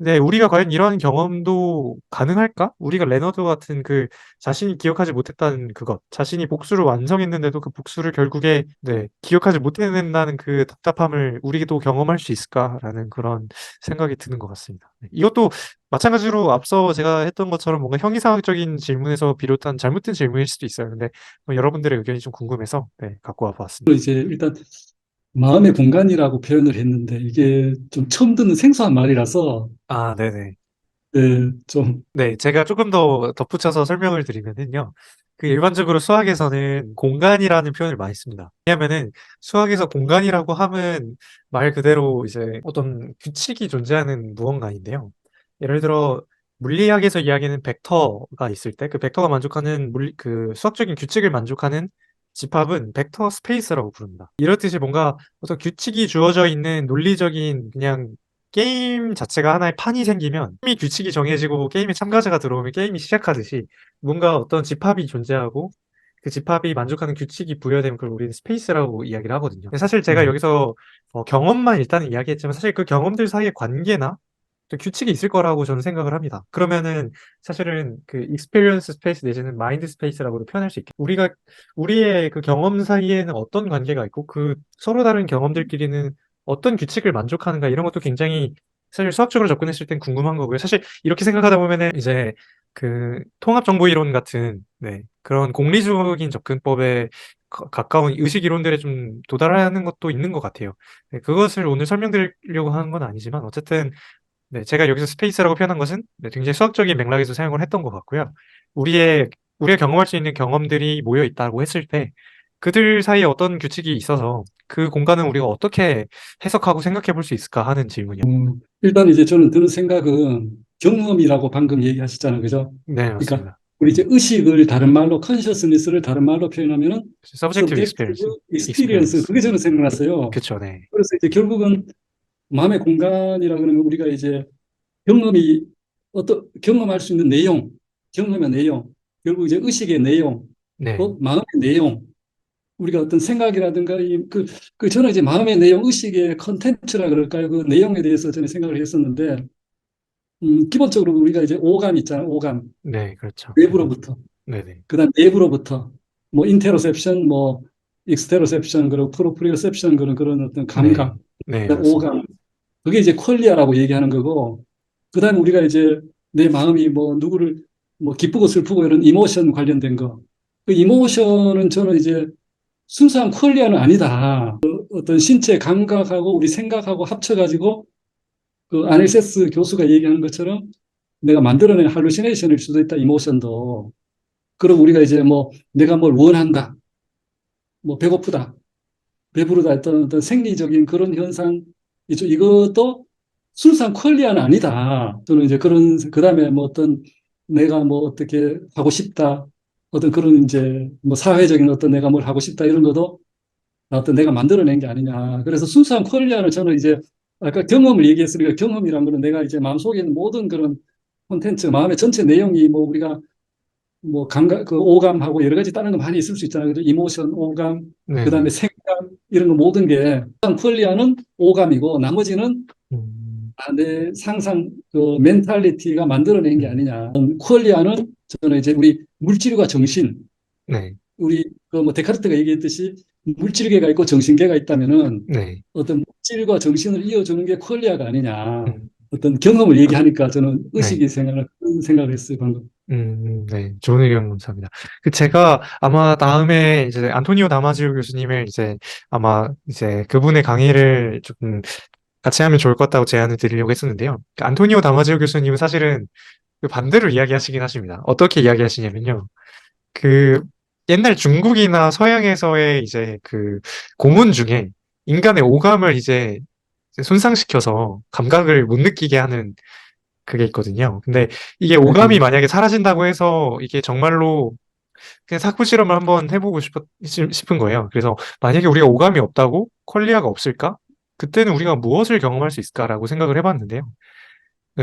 네, 우리가 과연 이러한 경험도 가능할까? 우리가 레너드 같은 그 자신이 기억하지 못했다는 그것, 자신이 복수를 완성했는데도 그 복수를 결국에 네, 기억하지 못해낸다는 그 답답함을 우리도 경험할 수 있을까라는 그런 생각이 드는 것 같습니다. 네, 이것도 마찬가지로 앞서 제가 했던 것처럼 뭔가 형이상학적인 질문에서 비롯한 잘못된 질문일 수도 있어요. 근데 여러분들의 의견이 좀 궁금해서 네, 갖고 와 보았습니다. 이제 일단 마음의 공간이라고 표현을 했는데 이게 좀 처음 듣는 생소한 말이라서 아, 네네. 좀 네, 제가 조금 더 덧붙여서 설명을 드리면은요. 그 일반적으로 수학에서는 공간이라는 표현을 많이 씁니다. 왜냐면은 수학에서 공간이라고 하면 말 그대로 이제 어떤 규칙이 존재하는 무언가인데요. 예를 들어 물리학에서 이야기하는 벡터가 있을 때 그 벡터가 만족하는 그 수학적인 규칙을 만족하는 집합은 벡터 스페이스라고 부릅니다. 이렇듯이 뭔가 어떤 규칙이 주어져 있는 논리적인 그냥 게임 자체가 하나의 판이 생기면 게임이 규칙이 정해지고 게임에 참가자가 들어오면 게임이 시작하듯이 뭔가 어떤 집합이 존재하고 그 집합이 만족하는 규칙이 부여되면 그걸 우리는 스페이스라고 이야기를 하거든요. 근데 사실 제가 여기서 경험만 일단은 이야기했지만 사실 그 경험들 사이의 관계나 또 규칙이 있을 거라고 저는 생각을 합니다. 그러면은 사실은 그 experience space 내지는 mind space라고도 표현할 수 있겠죠. 우리의 그 경험 사이에는 어떤 관계가 있고 그 서로 다른 경험들끼리는 어떤 규칙을 만족하는가 이런 것도 굉장히 사실 수학적으로 접근했을 땐 궁금한 거고요. 사실 이렇게 생각하다 보면은 이제 그 통합정보이론 같은 네, 그런 공리적인 접근법에 가까운 의식 이론들에 좀 도달하는 것도 있는 것 같아요. 네, 그것을 오늘 설명드리려고 하는 건 아니지만 어쨌든 네, 제가 여기서 스페이스라고 표현한 것은 네, 굉장히 수학적인 맥락에서 사용을 했던 것 같고요. 우리의 우리가 경험할 수 있는 경험들이 모여 있다고 했을 때 그들 사이에 어떤 규칙이 있어서 그 공간은 우리가 어떻게 해석하고 생각해 볼 수 있을까 하는 질문이요. 일단 이제 저는 드는 생각은 경험이라고 방금 얘기하셨잖아요. 그죠? 네, 그러니까 맞습니다. 우리 이제 의식을 다른 말로 컨셔스니스를 다른 말로 표현하면은 subjective subjective experience. experience 그게 저는 생각났어요. 그쵸, 네. 그래서 이제 결국은 마음의 공간이라 그러면 우리가 이제 경험이 어떤 경험할 수 있는 내용, 경험의 내용, 결국 이제 의식의 내용, 네, 또 마음의 내용, 우리가 어떤 생각이라든가 저는 이제 마음의 내용, 의식의 컨텐츠라 그럴까요? 그 내용에 대해서 저는 생각을 했었는데 기본적으로 우리가 이제 오감 있잖아요. 오감 네, 그렇죠. 외부로부터, 네네. 그다음 내부로부터 뭐 인테로셉션, 뭐 익스테로셉션, 그리고 프로프리오셉션 그런 어떤 네, 감각, 네, 그다음 맞습니다. 오감 그게 이제 퀄리아라고 얘기하는 거고, 그다음에 우리가 이제 내 마음이 뭐 누구를 뭐 기쁘고 슬프고 이런 이모션 관련된 거, 그 이모션은 저는 이제 순수한 퀄리아는 아니다. 어떤 신체 감각하고 우리 생각하고 합쳐가지고 그 아넬세스 교수가 얘기하는 것처럼 내가 만들어낸 할루시네이션일 수도 있다. 이모션도. 그럼 우리가 이제 뭐 내가 뭘 원한다, 뭐 배고프다, 배부르다 어떤 생리적인 그런 현상, 이것도 순수한 퀄리아는 아니다. 저는 이제 그다음에 뭐 어떤 내가 뭐 어떻게 하고 싶다. 어떤 그런 이제 뭐 사회적인 어떤 내가 뭘 하고 싶다 이런 것도 어떤 내가 만들어낸 게 아니냐. 그래서 순수한 퀄리아는 저는 이제 아까 경험을 얘기했으니까 경험이란 거는 내가 이제 마음속에 있는 모든 그런 콘텐츠, 마음의 전체 내용이 뭐 우리가 뭐 감각, 그 오감하고 여러 가지 다른 거 많이 있을 수 있잖아요. 그죠? 이모션, 오감, 그다음에 네네. 생각 이런 거 모든 게 퀄리아는 오감이고 나머지는 내 상상 그 멘탈리티가 만들어낸 게 음, 아니냐. 퀄리아는 저는 이제 우리 물질과 정신, 네, 우리 그 뭐 데카르트가 얘기했듯이 물질계가 있고 정신계가 있다면은 네. 어떤 물질과 정신을 이어주는 게 퀄리아가 아니냐. 음, 어떤 경험을 얘기하니까 저는 네. 의식이 그런 생각을 했어요, 방금. 네. 좋은 의견 감사합니다. 그 제가 아마 다음에 이제 안토니오 다마지오 교수님을 이제 아마 이제 그분의 강의를 조금 같이 하면 좋을 것 같다고 제안을 드리려고 했었는데요. 그 안토니오 다마지오 교수님은 사실은 그 반대로 이야기하시긴 하십니다. 어떻게 이야기하시냐면요. 그 옛날 중국이나 서양에서의 이제 그 고문 중에 인간의 오감을 이제 손상시켜서 감각을 못 느끼게 하는 그게 있거든요. 근데 이게 오감이 만약에 사라진다고 해서 이게 정말로 그냥 사고 실험을 한번 해보고 싶은 거예요. 그래서 만약에 우리가 오감이 없다고 퀄리아가 없을까? 그때는 우리가 무엇을 경험할 수 있을까라고 생각을 해봤는데요.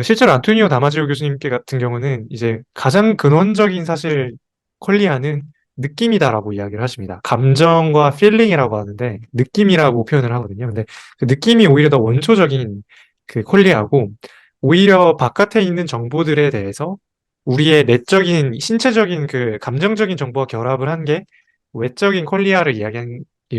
실제로 안토니오 다마지오 교수님께 같은 경우는 이제 가장 근원적인 사실 퀄리아는 느낌이다라고 이야기를 하십니다. 감정과 필링이라고 하는데 느낌이라고 표현을 하거든요. 근데 그 느낌이 오히려 더 원초적인 그 퀄리아고 오히려 바깥에 있는 정보들에 대해서 우리의 내적인, 신체적인 그 감정적인 정보와 결합을 한 게 외적인 콜리아를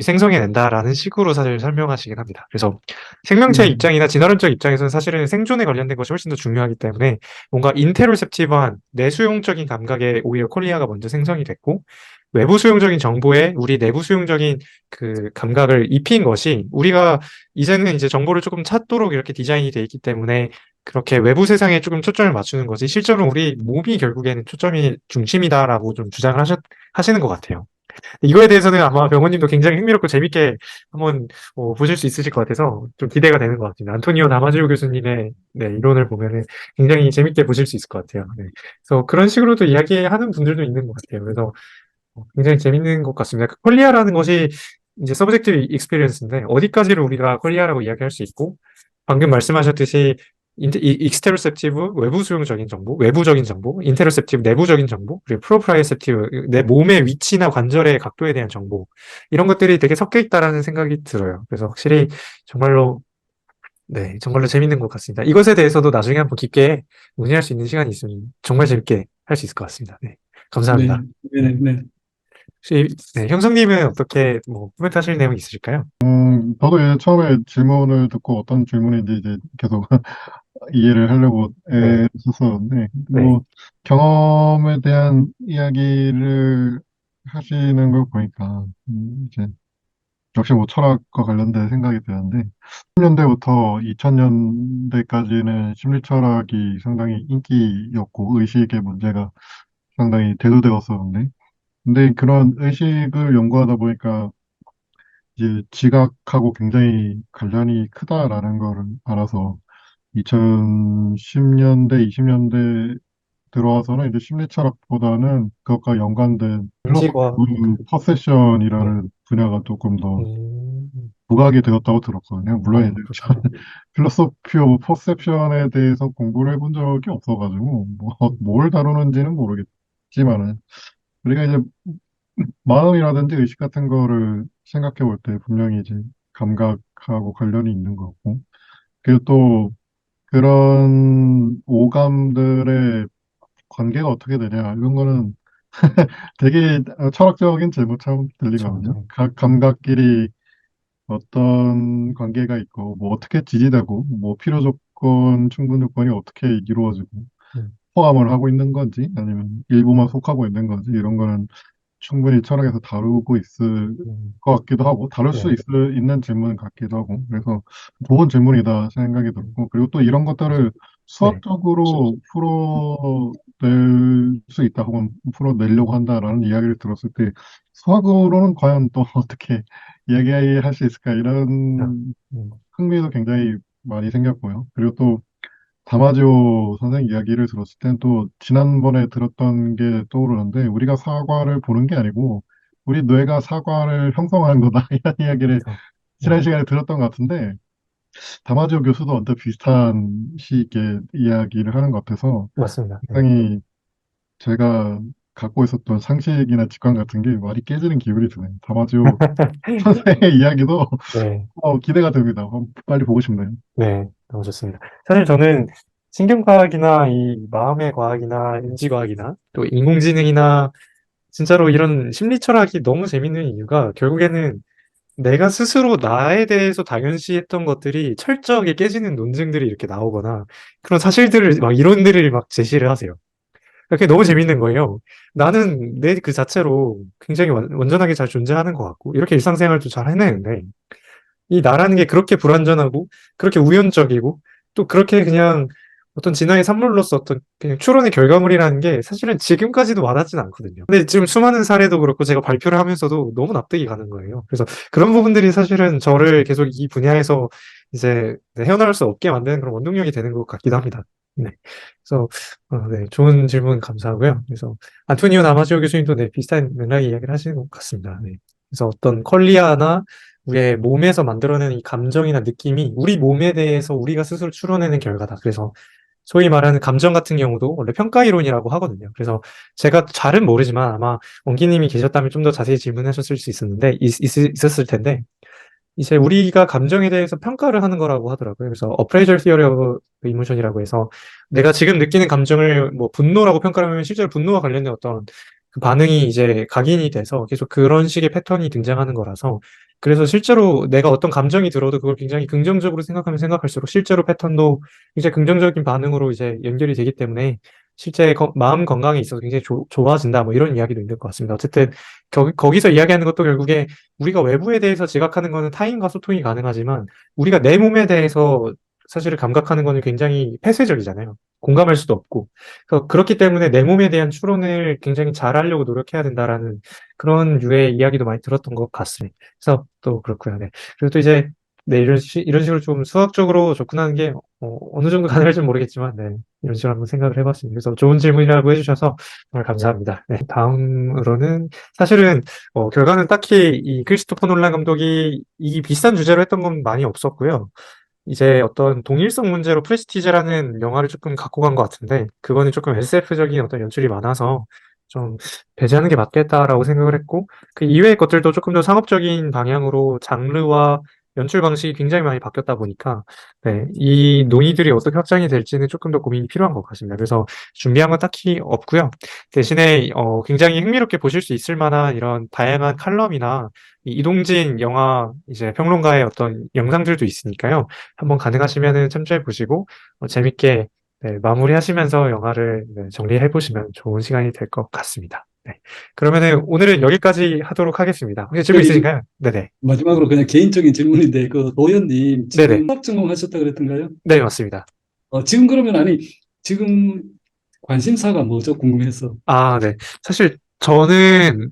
생성해낸다라는 식으로 사실 설명하시긴 합니다. 그래서 생명체의 네. 입장이나 진화론적 입장에서는 사실은 생존에 관련된 것이 훨씬 더 중요하기 때문에 뭔가 인테로셉티브한 내수용적인 감각에 오히려 콜리아가 먼저 생성이 됐고 외부 수용적인 정보에 우리 내부 수용적인 그 감각을 입힌 것이 우리가 이제는 이제 정보를 조금 찾도록 이렇게 디자인이 돼 있기 때문에 그렇게 외부 세상에 조금 초점을 맞추는 거지 실제로 우리 몸이 결국에는 초점이 중심이다라고 좀 주장을 하시는 것 같아요. 이거에 대해서는 아마 병원님도 굉장히 흥미롭고 재밌게 한번 보실 수 있으실 것 같아서 좀 기대가 되는 것 같습니다. 안토니오 다마지오 교수님의 네, 이론을 보면은 굉장히 재밌게 보실 수 있을 것 같아요. 네. 그래서 그런 식으로도 이야기하는 분들도 있는 것 같아요. 그래서 굉장히 재밌는 것 같습니다. 그 콜리아라는 것이 이제 서브젝티브 익스피리언스인데 어디까지를 우리가 콜리아라고 이야기할 수 있고 방금 말씀하셨듯이 익스테로셉티브 외부 수용적인 정보, 외부적인 정보, 인테로셉티브 내부적인 정보, 그리고 프로프라이셉티브 내 몸의 위치나 관절의 각도에 대한 정보 이런 것들이 되게 섞여 있다라는 생각이 들어요. 그래서 확실히 정말로 네, 정말로 재밌는 것 같습니다. 이것에 대해서도 나중에 한번 깊게 논의할 수 있는 시간이 있으면 정말 재밌게 할 수 있을 것 같습니다. 네, 네. 감사합니다. 네. 네. 혹시 네, 형성님은 어떻게 뭐 코멘트 하실 내용 있으실까요? 저도 처음에 질문을 듣고 어떤 질문인지 이제 계속 이해를 하려고 네, 애썼었는데, 네, 뭐, 경험에 대한 이야기를 하시는 걸 보니까, 이제, 역시 뭐 철학과 관련된 생각이 드는데, 10년대부터 2000년대까지는 심리 철학이 상당히 인기였고, 의식의 문제가 상당히 대두되었었는데, 근데 그런 의식을 연구하다 보니까, 이제 지각하고 굉장히 관련이 크다라는 걸 알아서, 2010년대, 20년대 들어와서는 이제 심리 철학보다는 그것과 연관된 인지과 필로소피, 네, 퍼세션이라는 분야가 조금 더 음, 부각이 되었다고 들었거든요. 물론 이제 그렇군요. 필로소피 오브 퍼셉션에 대해서 공부를 해본 적이 없어가지고 뭐 뭘 다루는지는 모르겠지만은 우리가 이제 마음이라든지 의식 같은 거를 생각해 볼 때 분명히 이제 감각하고 관련이 있는 거고 그리고 또 그런 오감들의 관계가 어떻게 되냐 이런 거는 되게 철학적인 질문처럼 그렇죠. 들리거든요. 네, 각 감각끼리 어떤 관계가 있고 뭐 어떻게 지지되고 뭐 필요 조건, 충분 조건이 어떻게 이루어지고 음, 포함을 하고 있는 건지 아니면 일부만 속하고 있는 건지 이런 거는 충분히 철학에서 다루고 있을 음, 것 같기도 하고 다룰 수 네, 있는 질문 같기도 하고 그래서 좋은 질문이다 생각이 음, 들고 그리고 또 이런 것들을 네, 수학적으로 풀어낼 수 있다 혹은 풀어내려고 한다라는 이야기를 들었을 때 수학으로는 과연 또 어떻게 이야기할 수 있을까 아, 이런 음, 흥미도 굉장히 많이 생겼고요. 그리고 또 다마지오 선생 이야기를 들었을 땐 또 지난번에 들었던 게 떠오르는데 우리가 사과를 보는 게 아니고 우리 뇌가 사과를 형성하는 거다 이런 이야기를 그렇죠. 네, 지난 시간에 들었던 것 같은데 다마지오 교수도 언뜻 비슷한 시기에 이야기를 하는 것 같아서 맞습니다. 네. 상당히 제가 갖고 있었던 상식이나 직관 같은 게 많이 깨지는 기분이 드네요. 다마지오 선생의 이야기도 네, 기대가 됩니다. 빨리 보고 싶네요. 네, 너무 좋습니다. 사실 저는 신경과학이나 이 마음의 과학이나 인지과학이나 또 인공지능이나 진짜로 이런 심리철학이 너무 재밌는 이유가 결국에는 내가 스스로 나에 대해서 당연시했던 것들이 철저하게 깨지는 논증들이 이렇게 나오거나 그런 사실들을 막 이론들을 막 제시를 하세요. 그게 너무 재밌는 거예요. 나는 내 그 자체로 굉장히 완전하게 잘 존재하는 것 같고 이렇게 일상생활도 잘 해내는데 이 나라는 게 그렇게 불완전하고 그렇게 우연적이고 또 그렇게 그냥 어떤 진화의 산물로서 어떤 그냥 추론의 결과물이라는 게 사실은 지금까지도 와닿진 않거든요. 근데 지금 수많은 사례도 그렇고 제가 발표를 하면서도 너무 납득이 가는 거예요. 그래서 그런 부분들이 사실은 저를 계속 이 분야에서 이제 네, 헤어나올 수 없게 만드는 그런 원동력이 되는 것 같기도 합니다. 네. 그래서 네, 좋은 질문 감사하고요. 그래서 안토니오 다마지오 교수님도 네, 비슷한 맥락의 이야기를 하시는 것 같습니다. 네. 그래서 어떤 컬리아나 우리의 몸에서 만들어내는 이 감정이나 느낌이 우리 몸에 대해서 우리가 스스로 추론해낸 결과다. 그래서 소위 말하는 감정 같은 경우도 원래 평가 이론이라고 하거든요. 그래서 제가 잘은 모르지만 아마 원기님이 계셨다면 좀 더 자세히 질문하셨을 수 있었는데, 있었을 텐데, 이제 우리가 감정에 대해서 평가를 하는 거라고 하더라고요. 그래서 어프레이절 티어리 오브 이모션이라고 해서 내가 지금 느끼는 감정을 뭐 분노라고 평가를 하면 실제로 분노와 관련된 어떤 그 반응이 이제 각인이 돼서 계속 그런 식의 패턴이 등장하는 거라서 그래서 실제로 내가 어떤 감정이 들어도 그걸 굉장히 긍정적으로 생각하면 생각할수록 실제로 패턴도 굉장히 긍정적인 반응으로 이제 연결이 되기 때문에 실제 마음 건강에 있어서 굉장히 좋아진다 뭐 이런 이야기도 있는 것 같습니다. 어쨌든 거기서 이야기하는 것도 결국에 우리가 외부에 대해서 지각하는 거는 타인과 소통이 가능하지만 우리가 내 몸에 대해서 사실을 감각하는 거는 굉장히 폐쇄적이잖아요. 공감할 수도 없고. 그렇기 때문에 내 몸에 대한 추론을 굉장히 잘하려고 노력해야 된다라는 그런 류의 이야기도 많이 들었던 것 같습니다. 그래서 또 그렇고요. 네. 그리고 또 이제 네, 이런 식으로 좀 수학적으로 접근하는 게 어느 정도 가능할지 모르겠지만 네, 이런 식으로 한번 생각을 해봤습니다. 그래서 좋은 질문이라고 해주셔서 정말 감사합니다. 네, 다음으로는 사실은 결과는 딱히 이 크리스토퍼 놀란 감독이 이 비슷한 주제로 했던 건 많이 없었고요. 이제 어떤 동일성 문제로 프레스티지라는 영화를 조금 갖고 간 것 같은데, 그거는 조금 SF적인 어떤 연출이 많아서 좀 배제하는 게 맞겠다라고 생각을 했고, 그 이외의 것들도 조금 더 상업적인 방향으로 장르와 연출 방식이 굉장히 많이 바뀌었다 보니까, 네, 이 논의들이 어떻게 확장이 될지는 조금 더 고민이 필요한 것 같습니다. 그래서 준비한 건 딱히 없고요. 대신에 굉장히 흥미롭게 보실 수 있을 만한 이런 다양한 칼럼이나 이 이동진 영화 이제 평론가의 어떤 영상들도 있으니까요. 한번 가능하시면은 참조해 보시고 재밌게 네, 마무리하시면서 영화를 네, 정리해 보시면 좋은 시간이 될 것 같습니다. 네. 그러면은 오늘은 여기까지 하도록 하겠습니다. 혹시 질문 네, 있으신가요? 네네. 마지막으로 그냥 개인적인 질문인데, 그 도현님 지금 네네. 수학 전공하셨다 그랬던가요? 네, 맞습니다. 지금 그러면 아니, 지금 관심사가 뭐죠? 궁금해서. 아, 네. 사실 저는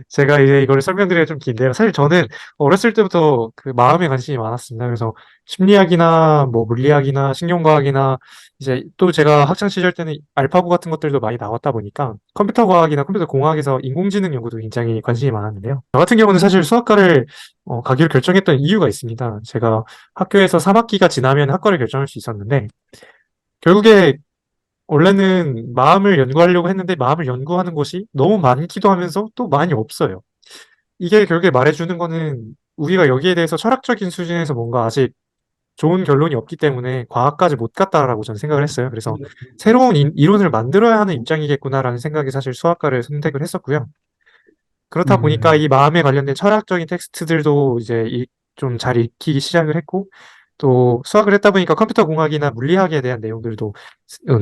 제가 이제 이걸 설명드리기가 좀 긴데요. 사실 저는 어렸을 때부터 그 마음에 관심이 많았습니다. 그래서 심리학이나 뭐 물리학이나 신경과학이나 이제 또 제가 학창 시절 때는 알파고 같은 것들도 많이 나왔다 보니까 컴퓨터 과학이나 컴퓨터 공학에서 인공지능 연구도 굉장히 관심이 많았는데요. 저 같은 경우는 사실 수학과를 가기로 결정했던 이유가 있습니다. 제가 학교에서 3학기가 지나면 학과를 결정할 수 있었는데 결국에 원래는 마음을 연구하려고 했는데 마음을 연구하는 곳이 너무 많기도 하면서 또 많이 없어요. 이게 결국에 말해주는 거는 우리가 여기에 대해서 철학적인 수준에서 뭔가 아직 좋은 결론이 없기 때문에 과학까지 못 갔다라고 저는 생각을 했어요. 그래서 새로운 이론을 만들어야 하는 입장이겠구나라는 생각이 사실 수학과를 선택을 했었고요. 그렇다 보니까 네. 이 마음에 관련된 철학적인 텍스트들도 이제 좀 잘 읽히기 시작을 했고, 또 수학을 했다 보니까 컴퓨터 공학이나 물리학에 대한 내용들도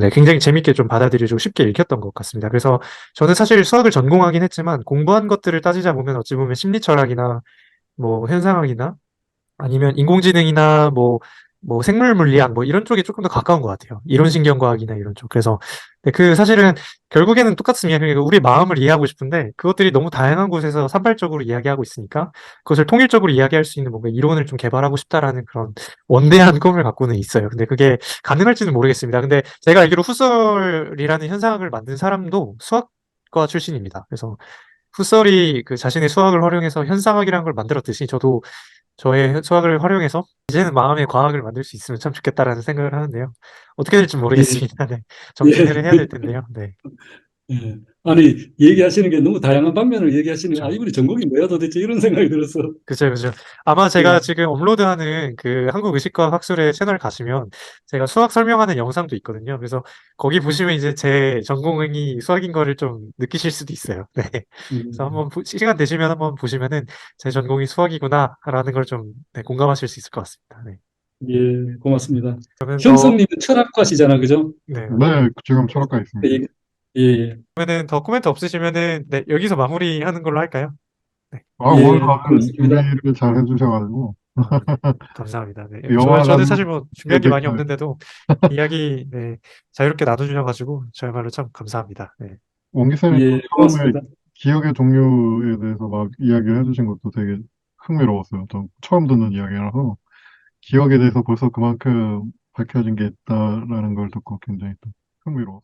네, 굉장히 재밌게 좀 받아들여지고 쉽게 읽혔던 것 같습니다. 그래서 저는 사실 수학을 전공하긴 했지만 공부한 것들을 따지자 보면 어찌 보면 심리철학이나 뭐 현상학이나 아니면 인공지능이나 뭐 생물 물리학 뭐 이런 쪽에 조금 더 가까운 것 같아요. 이론신경과학이나 이런 쪽. 그래서 네, 그 사실은 결국에는 똑같습니다. 그러니까 우리 마음을 이해하고 싶은데 그것들이 너무 다양한 곳에서 산발적으로 이야기하고 있으니까 그것을 통일적으로 이야기할 수 있는 뭔가 이론을 좀 개발하고 싶다라는 그런 원대한 꿈을 갖고는 있어요. 근데 그게 가능할지는 모르겠습니다. 근데 제가 알기로 후설이라는 현상을 만든 사람도 수학과 출신입니다. 그래서 후설이 그 자신의 수학을 활용해서 현상학이라는 걸 만들었듯이 저도 저의 수학을 활용해서 이제는 마음의 과학을 만들 수 있으면 참 좋겠다라는 생각을 하는데요. 어떻게 될지 예, 모르겠습니다. 네. 정리를 예. 해야 될 텐데요. 네. 예. 아니, 얘기하시는 게 너무 다양한 방면을 얘기하시는, 그렇죠. 이분이 전공이 뭐야 도대체 이런 생각이 들어서. 그죠, 그죠. 아마 제가 예, 지금 업로드하는 그 한국의식과학 학술의 채널 가시면 제가 수학 설명하는 영상도 있거든요. 그래서 거기 보시면 이제 제 전공이 수학인 거를 좀 느끼실 수도 있어요. 네. 그래서 음, 한번 시간 되시면 한번 보시면은 제 전공이 수학이구나라는 걸 좀 네, 공감하실 수 있을 것 같습니다. 네. 예, 고맙습니다. 그러면 더, 형성님은 철학과시잖아, 그죠? 네. 네, 지금 철학과 있습니다. 예, 예, 그러면은 더 코멘트 없으시면은 네, 여기서 마무리하는 걸로 할까요? 네. 오늘 예, 다들 고맙습니다. 준비를 잘 해주셔가지고, 네. 감사합니다. 네. 저는 영화라는 사실 뭐 게 준비한 게 많이 되게 없는데도 이야기 네, 자유롭게 나눠주셔가지고 저야말로 참 감사합니다. 네. 원 기사님 예, 처음에 고맙습니다. 기억의 종류에 대해서 막 이야기를 해주신 것도 되게 흥미로웠어요. 저 처음 듣는 이야기라서 기억에 대해서 벌써 그만큼 밝혀진 게 있다라는 걸 듣고 굉장히 또 흥미로웠어요.